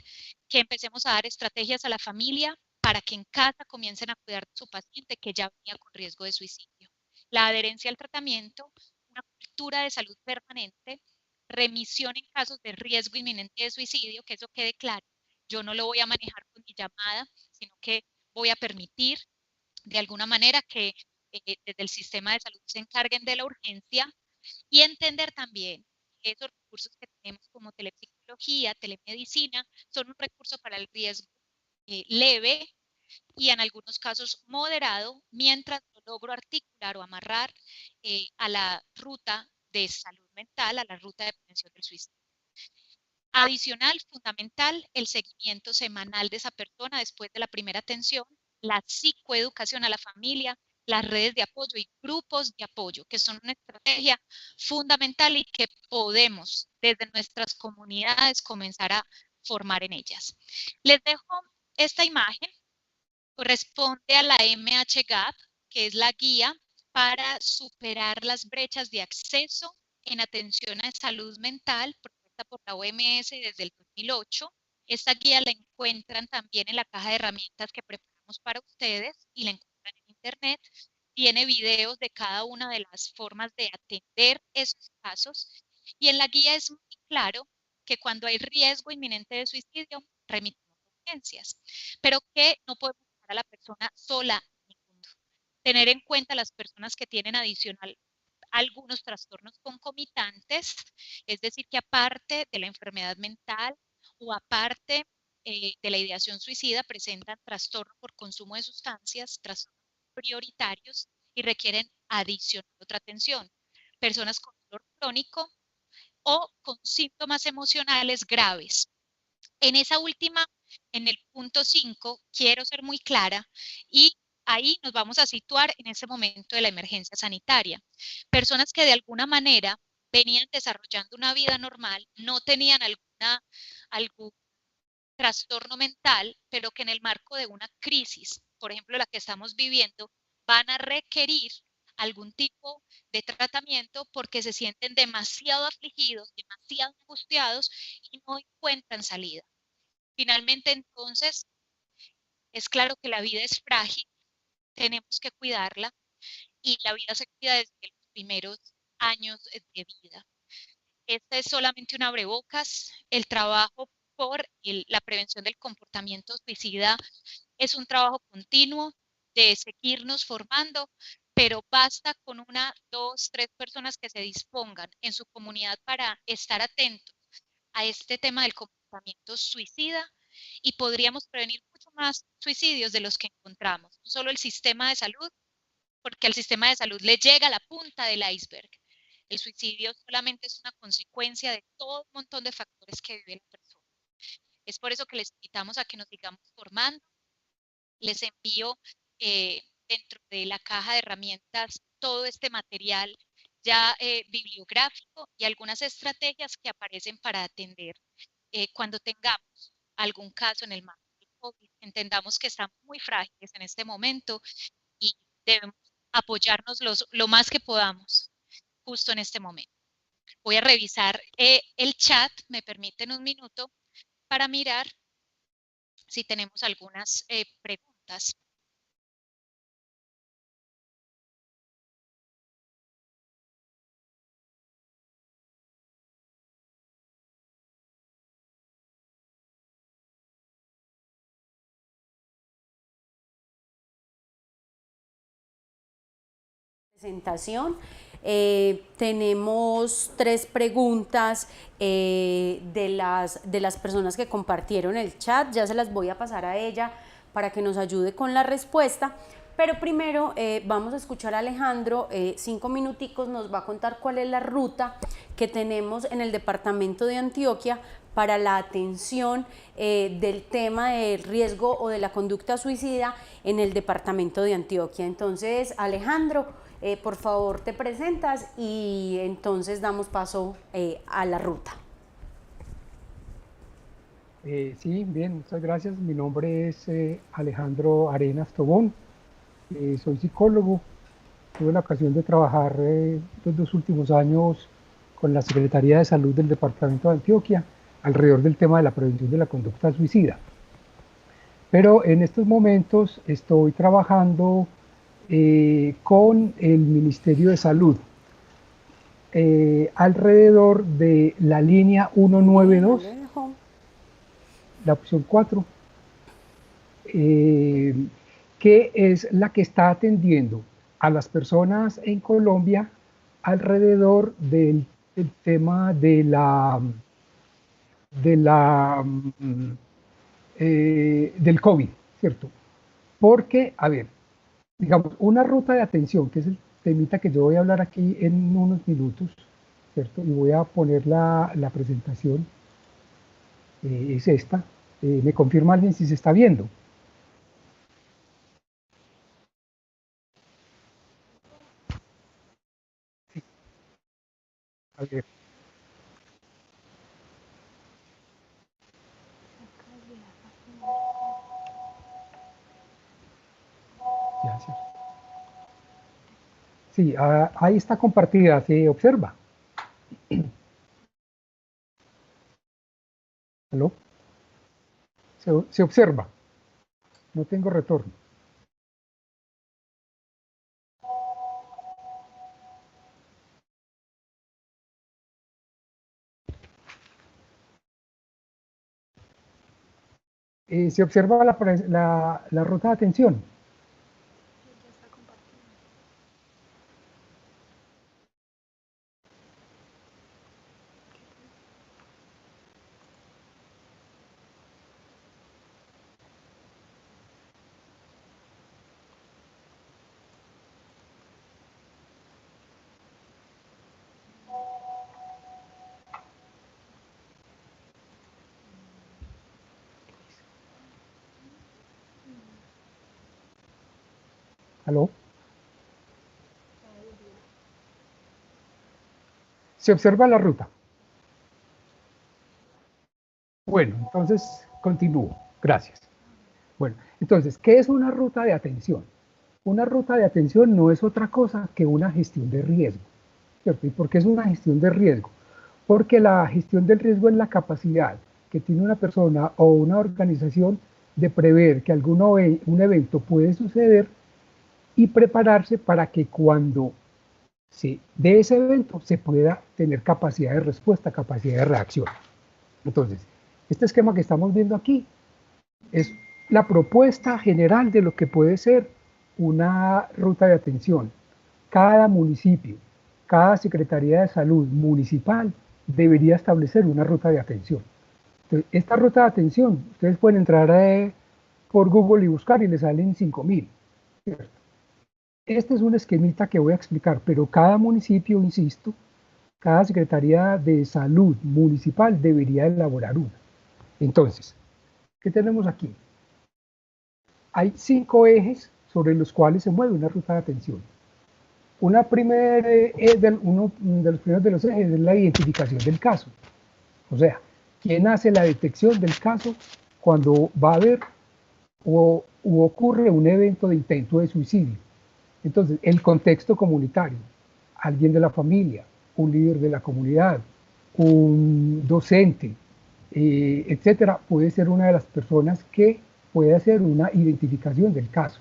que empecemos a dar estrategias a la familia para que en casa comiencen a cuidar de su paciente que ya venía con riesgo de suicidio. La adherencia al tratamiento, una cultura de salud permanente, remisión en casos de riesgo inminente de suicidio, que eso quede claro. Yo no lo voy a manejar con mi llamada, sino que voy a permitir de alguna manera que desde el sistema de salud se encarguen de la urgencia y entender también que esos recursos que tenemos como telepsicología, telemedicina, son un recurso para el riesgo leve y en algunos casos moderado, mientras lo logro articular o amarrar a la ruta de salud mental, a la ruta de prevención del suicidio. Adicional, fundamental, el seguimiento semanal de esa persona después de la primera atención, la psicoeducación a la familia, las redes de apoyo y grupos de apoyo, que son una estrategia fundamental y que podemos desde nuestras comunidades comenzar a formar en ellas. Les dejo esta imagen, corresponde a la MHGAP, que es la guía para superar las brechas de acceso en atención a salud mental propuesta por la OMS desde el 2008. Esta guía la encuentran también en la caja de herramientas que preparamos para ustedes y la encuentran en internet. Tiene videos de cada una de las formas de atender esos casos y en la guía es muy claro que cuando hay riesgo inminente de suicidio, remitimos a urgencias, pero que no podemos dejar a la persona sola en el mundo. Tener en cuenta las personas que tienen adicional algunos trastornos concomitantes, es decir, que aparte de la enfermedad mental o aparte de la ideación suicida, presentan trastorno por consumo de sustancias, trastornos prioritarios y requieren adicional otra atención. Personas con dolor crónico o con síntomas emocionales graves. En esa última, en el punto 5, quiero ser muy clara y ahí nos vamos a situar en ese momento de la emergencia sanitaria. Personas que de alguna manera venían desarrollando una vida normal, no tenían algún trastorno mental, pero que en el marco de una crisis, por ejemplo la que estamos viviendo, van a requerir algún tipo de tratamiento porque se sienten demasiado afligidos, demasiado angustiados y no encuentran salida. Finalmente, entonces, es claro que la vida es frágil, tenemos que cuidarla y la vida se cuida desde los primeros años de vida. Este es solamente un abrebocas. El trabajo por la prevención del comportamiento suicida es un trabajo continuo de seguirnos formando, pero basta con una, dos, tres personas que se dispongan en su comunidad para estar atentos a este tema del comportamiento suicida y podríamos prevenir mucho más suicidios de los que encontramos. No solo el sistema de salud, porque al sistema de salud le llega la punta del iceberg, El suicidio solamente es una consecuencia de todo un montón de factores que vive la persona. Es por eso que les invitamos a que nos sigamos formando. Les envío dentro de la caja de herramientas todo este material ya bibliográfico y algunas estrategias que aparecen para atender cuando tengamos algún caso en el marco del COVID. Entendamos que estamos muy frágiles en este momento y debemos apoyarnos lo más que podamos justo en este momento. Voy a revisar el chat, me permiten un minuto para mirar si tenemos algunas preguntas. Presentación. Tenemos 3 preguntas de las personas que compartieron el chat. Ya se las voy a pasar a ella para que nos ayude con la respuesta. Pero primero vamos a escuchar a Alejandro, 5 minuticos nos va a contar cuál es la ruta que tenemos en el departamento de Antioquia para la atención del tema del riesgo o de la conducta suicida en el departamento de Antioquia. Entonces, Alejandro, por favor te presentas y entonces damos paso a la ruta. Sí, bien, muchas gracias. Mi nombre es Alejandro Arenas Tobón, soy psicólogo. Tuve la ocasión de trabajar los 2 últimos años con la Secretaría de Salud del Departamento de Antioquia alrededor del tema de la prevención de la conducta suicida. Pero en estos momentos estoy trabajando con el Ministerio de Salud alrededor de la línea 192, la opción 4, que es la que está atendiendo a las personas en Colombia alrededor del tema del COVID, ¿cierto? Porque, a ver, digamos, una ruta de atención, que es el temita que yo voy a hablar aquí en unos minutos, ¿cierto? Y voy a poner la presentación, es esta. ¿Me confirma alguien si se está viendo? Sí. A ver. Ya, sí. Sí, ahí está compartida, se observa. ¿Aló? Se observa. No tengo retorno. Se observa la ruta de atención. ¿Aló? Se observa la ruta. Bueno, entonces continúo. Gracias. Bueno, entonces, ¿qué es una ruta de atención? Una ruta de atención no es otra cosa que una gestión de riesgo, ¿cierto? ¿Y por qué es una gestión de riesgo? Porque la gestión del riesgo es la capacidad que tiene una persona o una organización de prever que un evento puede suceder y prepararse para que cuando se dé ese evento se pueda tener capacidad de respuesta, capacidad de reacción. Entonces, este esquema que estamos viendo aquí es la propuesta general de lo que puede ser una ruta de atención. Cada municipio, cada Secretaría de Salud municipal debería establecer una ruta de atención. Entonces, esta ruta de atención, ustedes pueden entrar por Google y buscar y les salen 5.000. Este es un esquemita que voy a explicar, pero cada municipio, insisto, Cada Secretaría de Salud municipal debería elaborar una. Entonces, ¿qué tenemos aquí? Hay 5 ejes sobre los cuales se mueve una ruta de atención. Uno de los primeros de los ejes es la identificación del caso. O sea, ¿quién hace la detección del caso cuando va a haber u ocurre un evento de intento de suicidio? Entonces, el contexto comunitario, alguien de la familia, un líder de la comunidad, un docente, etcétera, puede ser una de las personas que puede hacer una identificación del caso.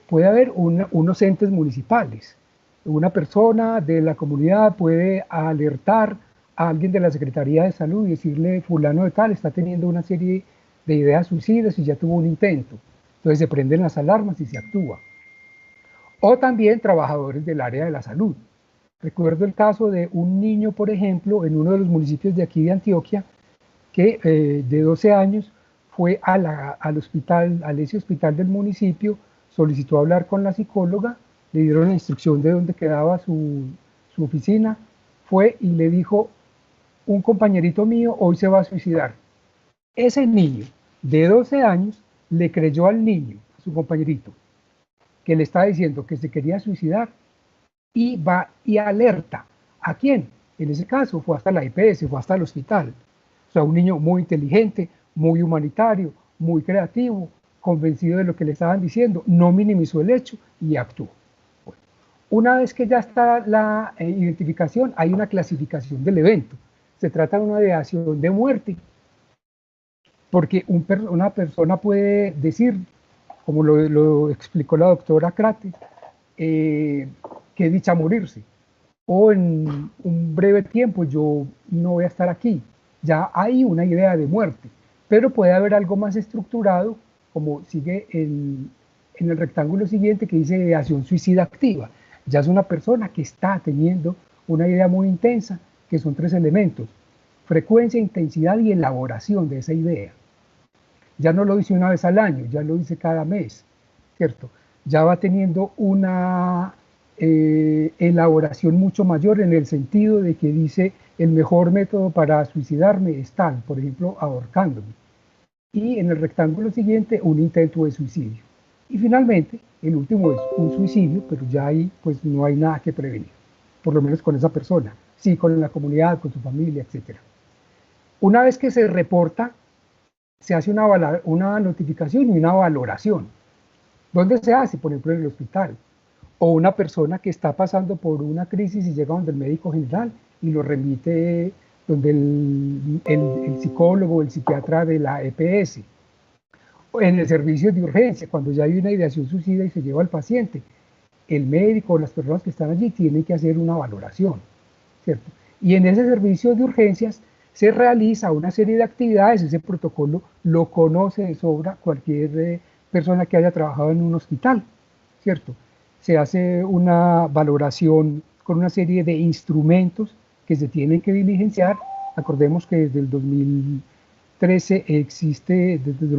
Puede haber unos entes municipales. Una persona de la comunidad puede alertar a alguien de la Secretaría de Salud y decirle, fulano de tal está teniendo una serie de ideas suicidas y ya tuvo un intento. Entonces se prenden las alarmas y se actúa. O también trabajadores del área de la salud. Recuerdo el caso de un niño, por ejemplo, en uno de los municipios de aquí de Antioquia, que de 12 años fue al hospital, al ese hospital del municipio, solicitó hablar con la psicóloga, le dieron la instrucción de dónde quedaba su oficina, fue y le dijo, un compañerito mío hoy se va a suicidar. Ese niño de 12 años le creyó al niño, su compañerito, que le estaba diciendo que se quería suicidar y va y alerta. ¿A quién? En ese caso fue hasta la EPS, fue hasta el hospital. O sea, un niño muy inteligente, muy humanitario, muy creativo, convencido de lo que le estaban diciendo, no minimizó el hecho y actuó. Bueno, una vez que ya está la identificación, hay una clasificación del evento. Se trata de una ideación de muerte, porque una persona puede decir, como lo explicó la doctora Crates, que dicha morirse, o en un breve tiempo yo no voy a estar aquí. Ya hay una idea de muerte, pero puede haber algo más estructurado, como sigue en el rectángulo siguiente que dice ideación suicida activa. Ya es una persona que está teniendo una idea muy intensa, que son 3 elementos: frecuencia, intensidad y elaboración de esa idea. Ya no lo dice una vez al año, ya lo dice cada mes, ¿cierto? Ya va teniendo una elaboración mucho mayor, en el sentido de que dice, el mejor método para suicidarme es tal, por ejemplo, ahorcándome. Y en el rectángulo siguiente, un intento de suicidio. Y finalmente, el último es un suicidio, pero ya ahí pues no hay nada que prevenir, por lo menos con esa persona, sí con la comunidad, con su familia, etc. Una vez que se reporta, se hace una notificación y una valoración. ¿Dónde se hace? Por ejemplo, en el hospital. O una persona que está pasando por una crisis y llega donde el médico general y lo remite donde el psicólogo o el psiquiatra de la EPS. O en el servicio de urgencia, cuando ya hay una ideación suicida y se lleva al paciente, el médico o las personas que están allí tienen que hacer una valoración, ¿cierto? Y en ese servicio de urgencias se realiza una serie de actividades. Ese protocolo lo conoce de sobra cualquier persona que haya trabajado en un hospital, ¿cierto? Se hace una valoración con una serie de instrumentos que se tienen que diligenciar. Acordemos que desde el 2013 existe, desde el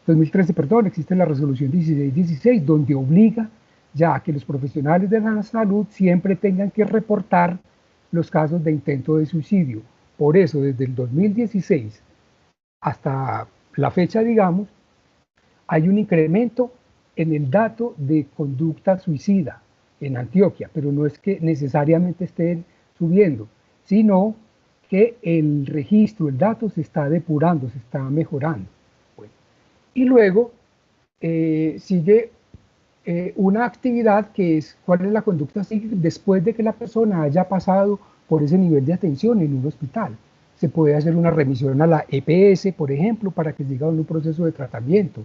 2013, perdón, existe la resolución 1616, donde obliga ya a que los profesionales de la salud siempre tengan que reportar los casos de intento de suicidio. Por eso, desde el 2016 hasta la fecha, digamos, hay un incremento en el dato de conducta suicida en Antioquia, pero no es que necesariamente estén subiendo, sino que el registro, el dato se está depurando, se está mejorando. Bueno, y luego sigue una actividad que es cuál es la conducta después de que la persona haya pasado por ese nivel de atención en un hospital. Se puede hacer una remisión a la EPS, por ejemplo, para que siga en un proceso de tratamiento.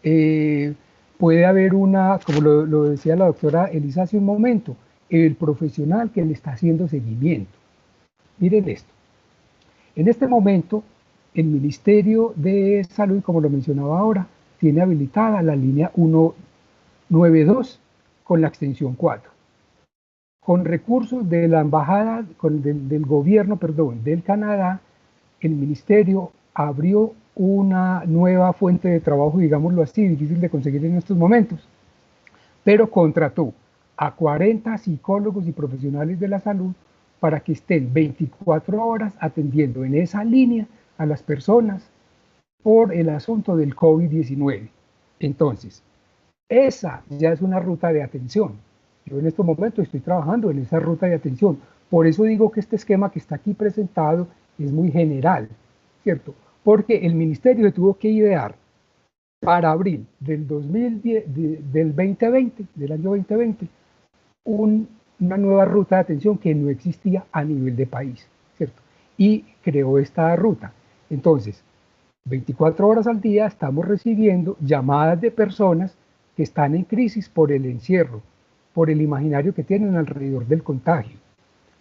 Puede haber como lo decía la doctora Elisa hace un momento, el profesional que le está haciendo seguimiento. Miren esto. En este momento, el Ministerio de Salud, como lo mencionaba ahora, tiene habilitada la línea 192 con la extensión 4. Con recursos de la embajada, del gobierno, perdón, del Canadá, el ministerio abrió una nueva fuente de trabajo, digámoslo así, difícil de conseguir en estos momentos, pero contrató a 40 psicólogos y profesionales de la salud para que estén 24 horas atendiendo en esa línea a las personas por el asunto del COVID-19. Entonces, esa ya es una ruta de atención. Yo en este momento estoy trabajando en esa ruta de atención. Por eso digo que este esquema que está aquí presentado es muy general, ¿cierto? Porque el ministerio se tuvo que idear para abril del 2010, del 2020, del año 2020, una nueva ruta de atención que no existía a nivel de país, ¿cierto? Y creó esta ruta. Entonces, 24 horas al día estamos recibiendo llamadas de personas que están en crisis por el encierro, por el imaginario que tienen alrededor del contagio.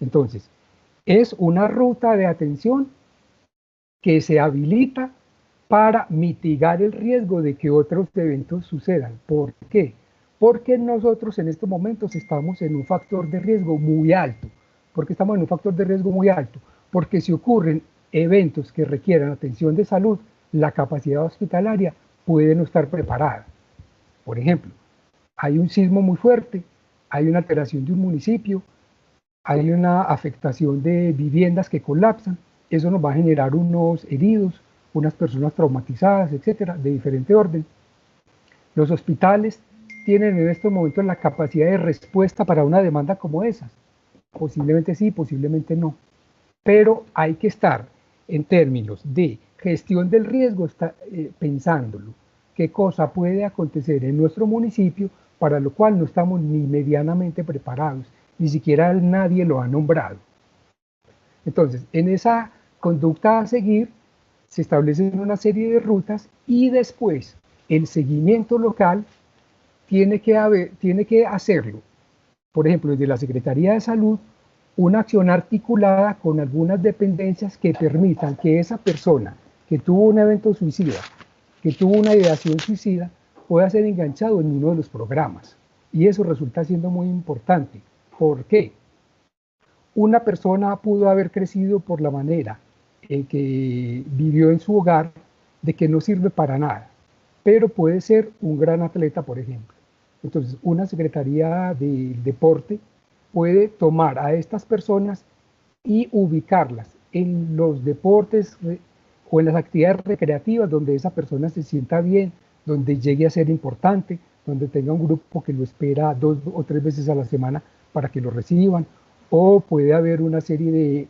Entonces, es una ruta de atención que se habilita para mitigar el riesgo de que otros eventos sucedan. ¿Por qué? Porque nosotros en estos momentos estamos en un factor de riesgo muy alto. ¿Por qué estamos en un factor de riesgo muy alto? Porque si ocurren eventos que requieran atención de salud, la capacidad hospitalaria puede no estar preparada. Por ejemplo, hay un sismo muy fuerte, hay una alteración de un municipio, hay una afectación de viviendas que colapsan, eso nos va a generar unos heridos, unas personas traumatizadas, etcétera, de diferente orden. Los hospitales tienen en estos momentos la capacidad de respuesta para una demanda como esa. Posiblemente sí, posiblemente no. Pero hay que estar en términos de gestión del riesgo, pensándolo. ¿Qué cosa puede acontecer en nuestro municipio para lo cual no estamos ni medianamente preparados? Ni siquiera nadie lo ha nombrado. Entonces, en esa conducta a seguir, se establecen una serie de rutas y después el seguimiento local tiene que hacerlo. Por ejemplo, desde la Secretaría de Salud, una acción articulada con algunas dependencias que permitan que esa persona que tuvo un evento suicida, que tuvo una ideación suicida, pueda ser enganchado en uno de los programas. Y eso resulta siendo muy importante. ¿Por qué? Una persona pudo haber crecido por la manera en que vivió en su hogar, de que no sirve para nada, pero puede ser un gran atleta, por ejemplo. Entonces, una Secretaría de Deporte puede tomar a estas personas y ubicarlas en los deportes o en las actividades recreativas donde esa persona se sienta bien, donde llegue a ser importante, donde tenga un grupo que lo espera 2 o 3 veces a la semana para que lo reciban, o puede haber una serie de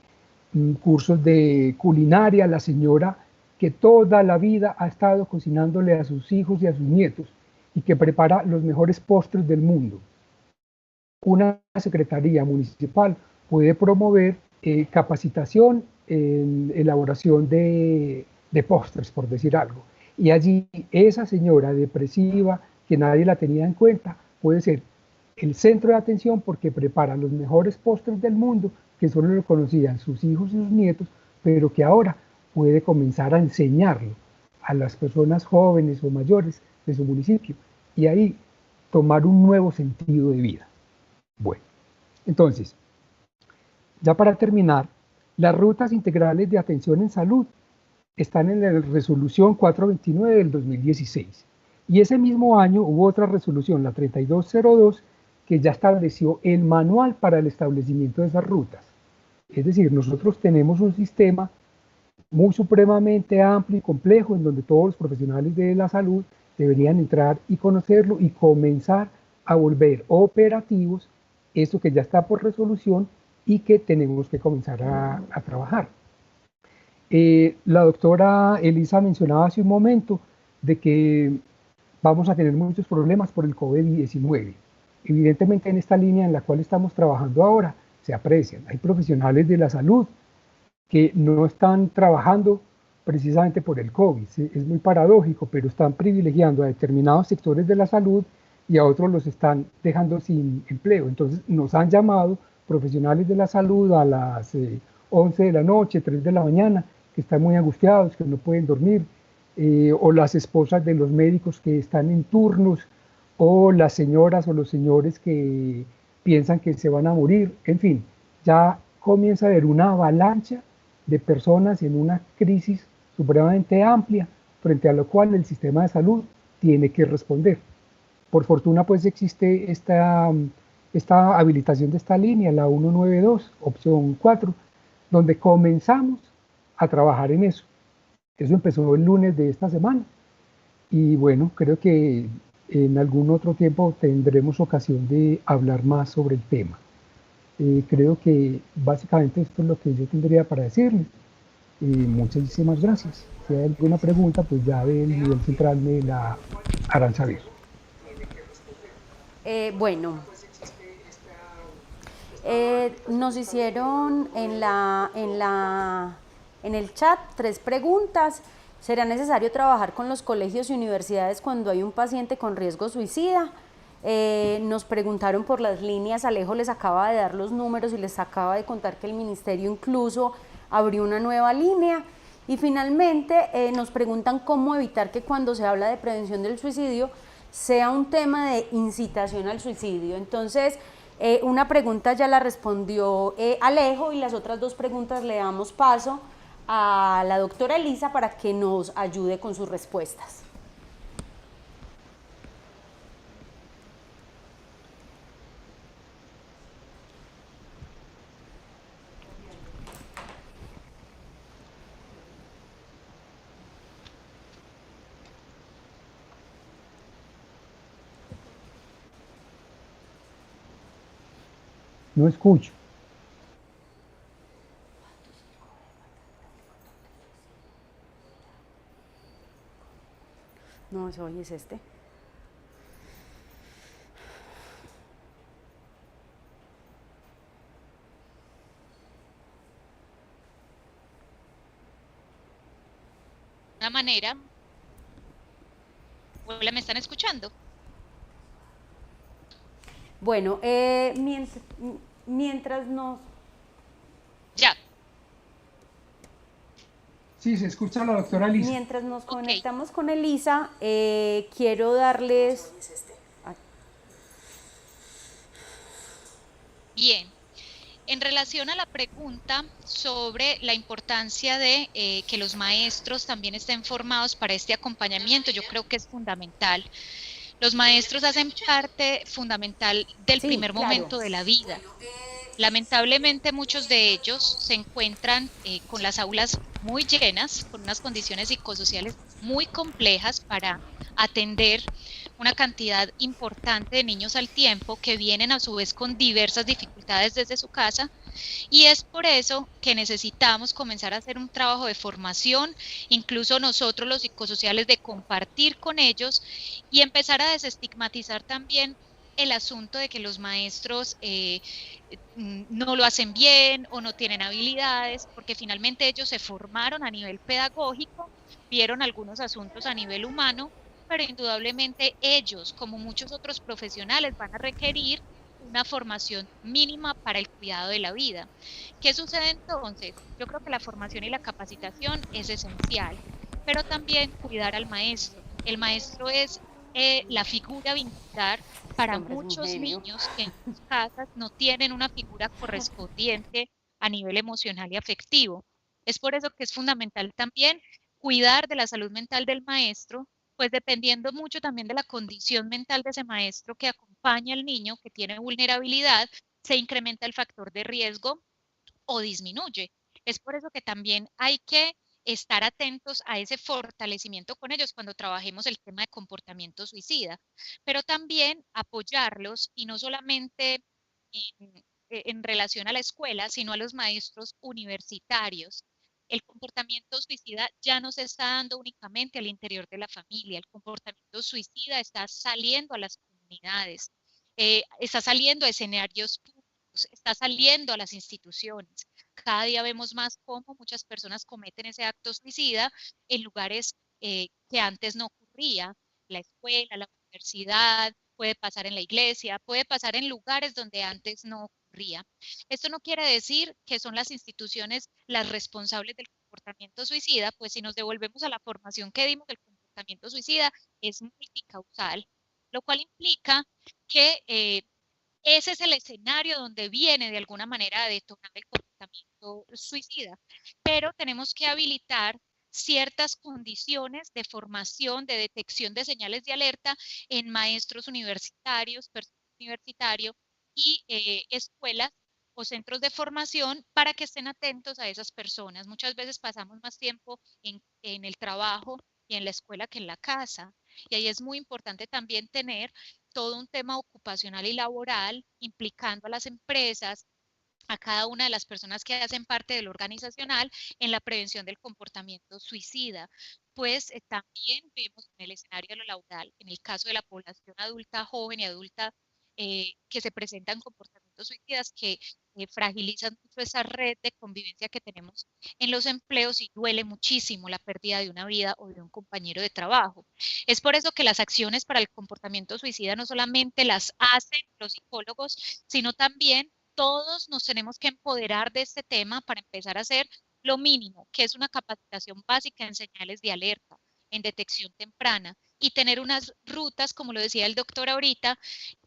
cursos de culinaria. La señora que toda la vida ha estado cocinándole a sus hijos y a sus nietos y que prepara los mejores postres del mundo. Una secretaría municipal puede promover capacitación en elaboración de postres, por decir algo. Y allí esa señora depresiva, que nadie la tenía en cuenta, puede ser el centro de atención porque prepara los mejores postres del mundo, que solo lo conocían sus hijos y sus nietos, pero que ahora puede comenzar a enseñarlo a las personas jóvenes o mayores de su municipio y ahí tomar un nuevo sentido de vida. Bueno, entonces, ya para terminar, las rutas integrales de atención en salud están en la resolución 429 del 2016. Y ese mismo año hubo otra resolución, la 3202, que ya estableció el manual para el establecimiento de esas rutas. Es decir, nosotros tenemos un sistema muy supremamente amplio y complejo en donde todos los profesionales de la salud deberían entrar y conocerlo y comenzar a volver operativos esto que ya está por resolución y que tenemos que comenzar a trabajar. La doctora Elisa mencionaba hace un momento de que vamos a tener muchos problemas por el COVID-19. Evidentemente en esta línea en la cual estamos trabajando ahora se aprecian. Hay profesionales de la salud que no están trabajando precisamente por el COVID. Es muy paradójico, pero están privilegiando a determinados sectores de la salud y a otros los están dejando sin empleo. Entonces nos han llamado profesionales de la salud a las 11 de la noche, 3 de la mañana, que están muy angustiados, que no pueden dormir, o las esposas de los médicos que están en turnos, o las señoras o los señores que piensan que se van a morir. En fin, ya comienza a haber una avalancha de personas en una crisis supremamente amplia, frente a lo cual el sistema de salud tiene que responder. Por fortuna, pues existe esta habilitación de esta línea, la 192, opción 4, donde comenzamos a trabajar en eso. Eso empezó el lunes de esta semana. Y bueno, creo que en algún otro tiempo tendremos ocasión de hablar más sobre el tema. Creo que básicamente esto es lo que yo tendría para decirles. Muchísimas gracias. Si hay alguna pregunta, pues ya del nivel central me la harán saber. Bueno, nos hicieron en el chat 3 preguntas. ¿Será necesario trabajar con los colegios y universidades cuando hay un paciente con riesgo suicida? Nos preguntaron por las líneas. Alejo les acaba de dar los números y les acaba de contar que el ministerio incluso abrió una nueva línea. Y finalmente nos preguntan cómo evitar que cuando se habla de prevención del suicidio sea un tema de incitación al suicidio. Entonces, una pregunta ya la respondió Alejo, y las otras 2 preguntas le damos paso a la doctora Elisa para que nos ayude con sus respuestas. No escucho. No, ese hoy es este. Una manera. Hola, ¿me están escuchando? Bueno, mientras nos... Ya. Sí, se escucha la doctora Lisa. Mientras nos Ok. conectamos con Elisa, quiero darles... Bien. En relación a la pregunta sobre la importancia de que los maestros también estén formados para este acompañamiento, yo creo que es fundamental. Los maestros hacen parte fundamental del primer momento de la vida. Lamentablemente muchos de ellos se encuentran con las aulas muy llenas, con unas condiciones psicosociales muy complejas para atender una cantidad importante de niños al tiempo que vienen a su vez con diversas dificultades desde su casa, y es por eso que necesitamos comenzar a hacer un trabajo de formación, incluso nosotros los psicosociales, de compartir con ellos y empezar a desestigmatizar también el asunto de que los maestros no lo hacen bien o no tienen habilidades, porque finalmente ellos se formaron a nivel pedagógico, vieron algunos asuntos a nivel humano, pero indudablemente ellos, como muchos otros profesionales, van a requerir una formación mínima para el cuidado de la vida. ¿Qué sucede entonces? Yo creo que la formación y la capacitación es esencial, pero también cuidar al maestro. El maestro es la figura vincular para muchos niños que en sus casas no tienen una figura correspondiente a nivel emocional y afectivo. Es por eso que es fundamental también cuidar de la salud mental del maestro, pues dependiendo mucho también de la condición mental de ese maestro que acompaña al niño que tiene vulnerabilidad, se incrementa el factor de riesgo o disminuye. Es por eso que también hay que estar atentos a ese fortalecimiento con ellos cuando trabajemos el tema de comportamiento suicida, pero también apoyarlos, y no solamente en relación a la escuela, sino a los maestros universitarios. El comportamiento suicida ya no se está dando únicamente al interior de la familia, el comportamiento suicida está saliendo a las comunidades, está saliendo a escenarios públicos, está saliendo a las instituciones. Cada día vemos más cómo muchas personas cometen ese acto suicida en lugares que antes no ocurría, la escuela, la universidad, puede pasar en la iglesia, puede pasar en lugares donde antes no ocurría. Esto no quiere decir que son las instituciones las responsables del comportamiento suicida, pues si nos devolvemos a la formación que dimos del comportamiento suicida, es multicausal, lo cual implica que ese es el escenario donde viene de alguna manera a detonar el comportamiento suicida, pero tenemos que habilitar ciertas condiciones de formación, de detección de señales de alerta en maestros universitarios, personal universitario, y escuelas o centros de formación para que estén atentos a esas personas. Muchas veces pasamos más tiempo en el trabajo y en la escuela que en la casa. Y ahí es muy importante también tener todo un tema ocupacional y laboral implicando a las empresas, a cada una de las personas que hacen parte del organizacional en la prevención del comportamiento suicida. Pues también vemos en el escenario de lo laboral, en el caso de la población adulta, joven y adulta, que se presentan comportamientos suicidas que fragilizan mucho esa red de convivencia que tenemos en los empleos y duele muchísimo la pérdida de una vida o de un compañero de trabajo. Es por eso que las acciones para el comportamiento suicida no solamente las hacen los psicólogos, sino también todos nos tenemos que empoderar de este tema para empezar a hacer lo mínimo, que es una capacitación básica en señales de alerta, en detección temprana y tener unas rutas, como lo decía el doctor ahorita,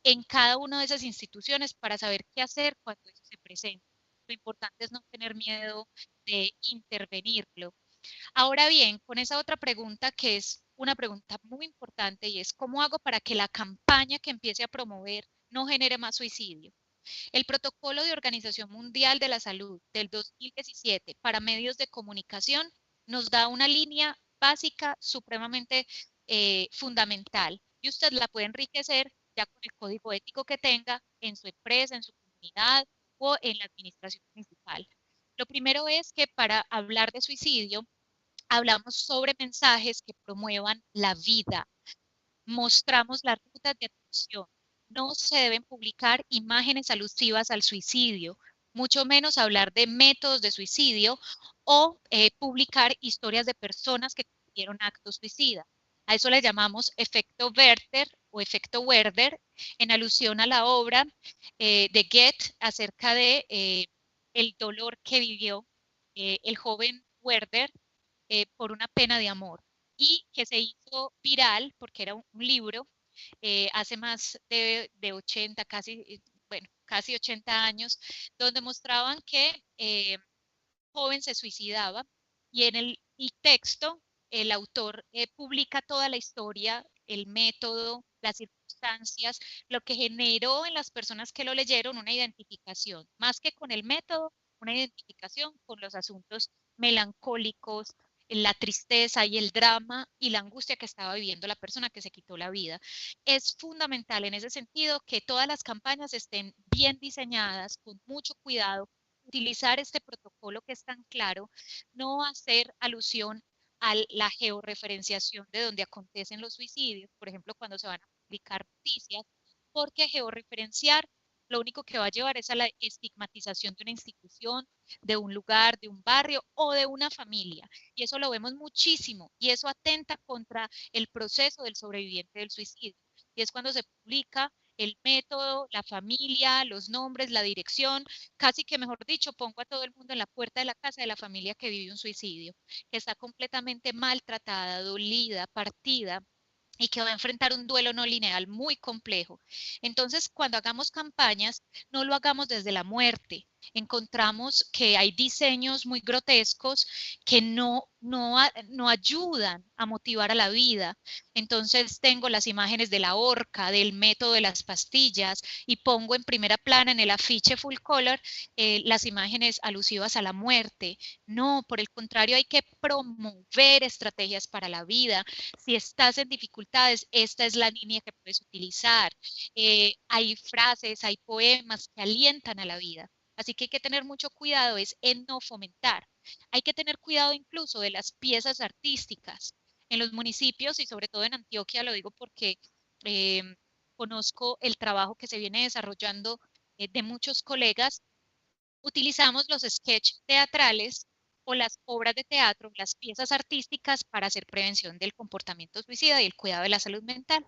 en cada una de esas instituciones para saber qué hacer cuando eso se presenta. Lo importante es no tener miedo de intervenirlo. Ahora bien, con esa otra pregunta que es una pregunta muy importante y es ¿cómo hago para que la campaña que empiece a promover no genere más suicidio? El Protocolo de Organización Mundial de la Salud del 2017 para medios de comunicación nos da una línea básica supremamente fundamental y usted la puede enriquecer ya con el código ético que tenga en su empresa, en su comunidad o en la administración municipal. Lo primero es que para hablar de suicidio hablamos sobre mensajes que promuevan la vida, mostramos las rutas de atención. No se deben publicar imágenes alusivas al suicidio, mucho menos hablar de métodos de suicidio o publicar historias de personas que cometieron actos suicidas. A eso le llamamos efecto Werther o efecto Werder, en alusión a la obra de Goethe acerca de el dolor que vivió el joven Werder por una pena de amor y que se hizo viral porque era un libro hace más de 80, casi, bueno, casi 80 años, donde mostraban que joven se suicidaba y en el texto el autor publica toda la historia, el método, las circunstancias, lo que generó en las personas que lo leyeron una identificación, más que con el método, una identificación con los asuntos melancólicos, la tristeza y el drama y la angustia que estaba viviendo la persona que se quitó la vida. Es fundamental en ese sentido que todas las campañas estén bien diseñadas, con mucho cuidado, utilizar este protocolo que es tan claro, no hacer alusión a la georreferenciación de donde acontecen los suicidios, por ejemplo, cuando se van a publicar noticias, porque georreferenciar lo único que va a llevar es a la estigmatización de una institución, de un lugar, de un barrio o de una familia. Y eso lo vemos muchísimo y eso atenta contra el proceso del sobreviviente del suicidio. Y es cuando se publica el método, la familia, los nombres, la dirección, casi que mejor dicho, pongo a todo el mundo en la puerta de la casa de la familia que vive un suicidio, que está completamente maltratada, dolida, partida y que va a enfrentar un duelo no lineal muy complejo. Entonces, cuando hagamos campañas, no lo hagamos desde la muerte. Encontramos que hay diseños muy grotescos que no ayudan a motivar a la vida. Entonces, tengo las imágenes de la horca, del método de las pastillas y pongo en primera plana en el afiche full color las imágenes alusivas a la muerte. No, por el contrario, hay que promover estrategias para la vida. Si estás en dificultades, esta es la línea que puedes utilizar. Hay frases, hay poemas que alientan a la vida. Así que hay que tener mucho cuidado es en no fomentar. Hay que tener cuidado incluso de las piezas artísticas. En los municipios y sobre todo en Antioquia, lo digo porque eh, conozco el trabajo que se viene desarrollando de muchos colegas, utilizamos los sketches teatrales o las obras de teatro, las piezas artísticas para hacer prevención del comportamiento suicida y el cuidado de la salud mental.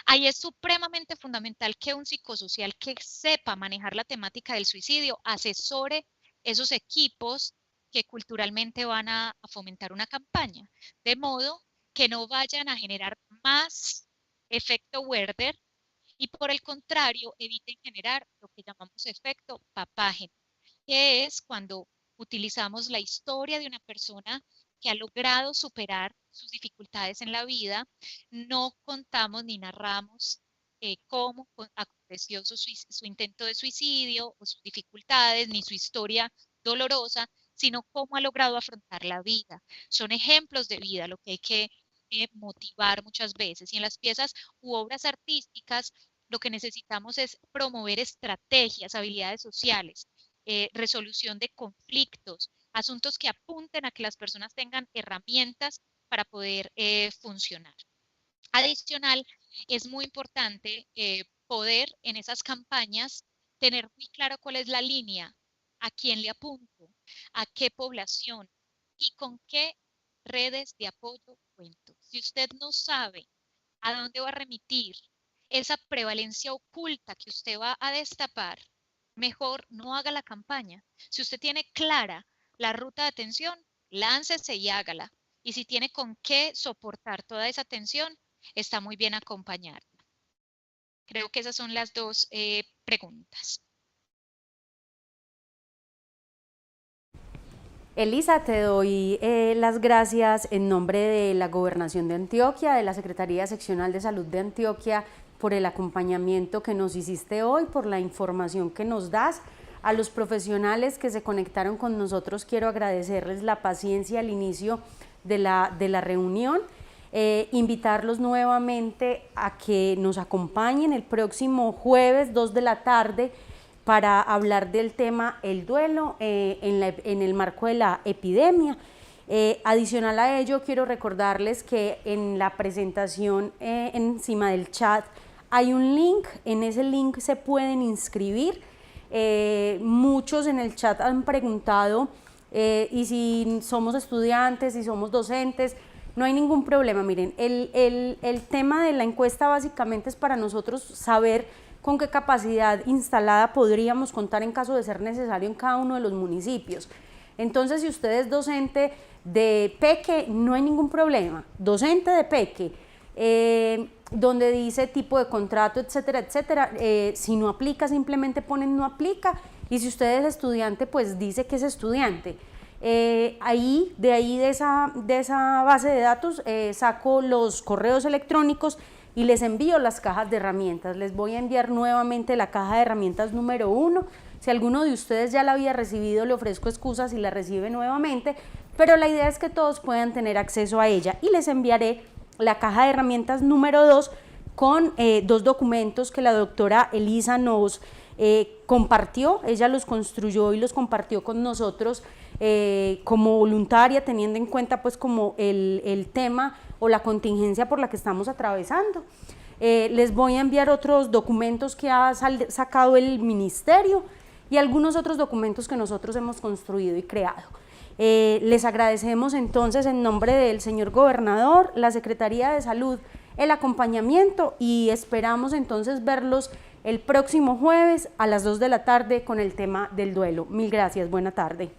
Ahí es supremamente fundamental que un psicosocial que sepa manejar la temática del suicidio asesore esos equipos que culturalmente van a fomentar una campaña, de modo que no vayan a generar más efecto Werder y por el contrario eviten generar lo que llamamos efecto papágeno, que es cuando utilizamos la historia de una persona que ha logrado superar sus dificultades en la vida, no contamos ni narramos cómo aconteció su intento de suicidio o sus dificultades, ni su historia dolorosa, sino cómo ha logrado afrontar la vida. Son ejemplos de vida lo que hay que motivar muchas veces. Y en las piezas u obras artísticas, lo que necesitamos es promover estrategias, habilidades sociales, resolución de conflictos, asuntos que apunten a que las personas tengan herramientas para poder funcionar. Adicional, es muy importante poder en esas campañas tener muy claro cuál es la línea, a quién le apunto, a qué población y con qué redes de apoyo cuento. Si usted no sabe a dónde va a remitir esa prevalencia oculta que usted va a destapar, mejor no haga la campaña. Si usted tiene clara la ruta de atención, láncese y hágala. Y si tiene con qué soportar toda esa atención, está muy bien acompañarla. Creo que esas son las dos preguntas. Elisa, te doy las gracias en nombre de la Gobernación de Antioquia, de la Secretaría Seccional de Salud de Antioquia, por el acompañamiento que nos hiciste hoy, por la información que nos das. A los profesionales que se conectaron con nosotros, quiero agradecerles la paciencia al inicio de la reunión, invitarlos nuevamente a que nos acompañen el próximo jueves 2 de la tarde para hablar del tema el duelo en el marco de la epidemia. Adicional a ello, quiero recordarles que en la presentación encima del chat hay un link, en ese link se pueden inscribir. Muchos en el chat han preguntado y si somos estudiantes, si somos docentes, no hay ningún problema. Miren, el tema de la encuesta básicamente es para nosotros saber con qué capacidad instalada podríamos contar en caso de ser necesario en cada uno de los municipios. Entonces, si usted es docente de Peque, no hay ningún problema. Docente de Peque, donde dice tipo de contrato, etcétera, etcétera, si no aplica, simplemente ponen no aplica, y si usted es estudiante, pues dice que es estudiante. De esa base de datos saco los correos electrónicos y les envío las cajas de herramientas. Les voy a enviar nuevamente la caja de herramientas número 1. Si alguno de ustedes ya la había recibido, le ofrezco excusas si la recibe nuevamente, pero la idea es que todos puedan tener acceso a ella, y les enviaré la caja de herramientas número 2 con 2 documentos que la doctora Elisa nos compartió. Ella los construyó y los compartió con nosotros como voluntaria, teniendo en cuenta pues como el tema o la contingencia por la que estamos atravesando. Les voy a enviar otros documentos que ha sacado el ministerio y algunos otros documentos que nosotros hemos construido y creado. Les agradecemos entonces en nombre del señor gobernador, la Secretaría de Salud, el acompañamiento, y esperamos entonces verlos el próximo jueves a las 2 de la tarde con el tema del duelo. Mil gracias, buena tarde.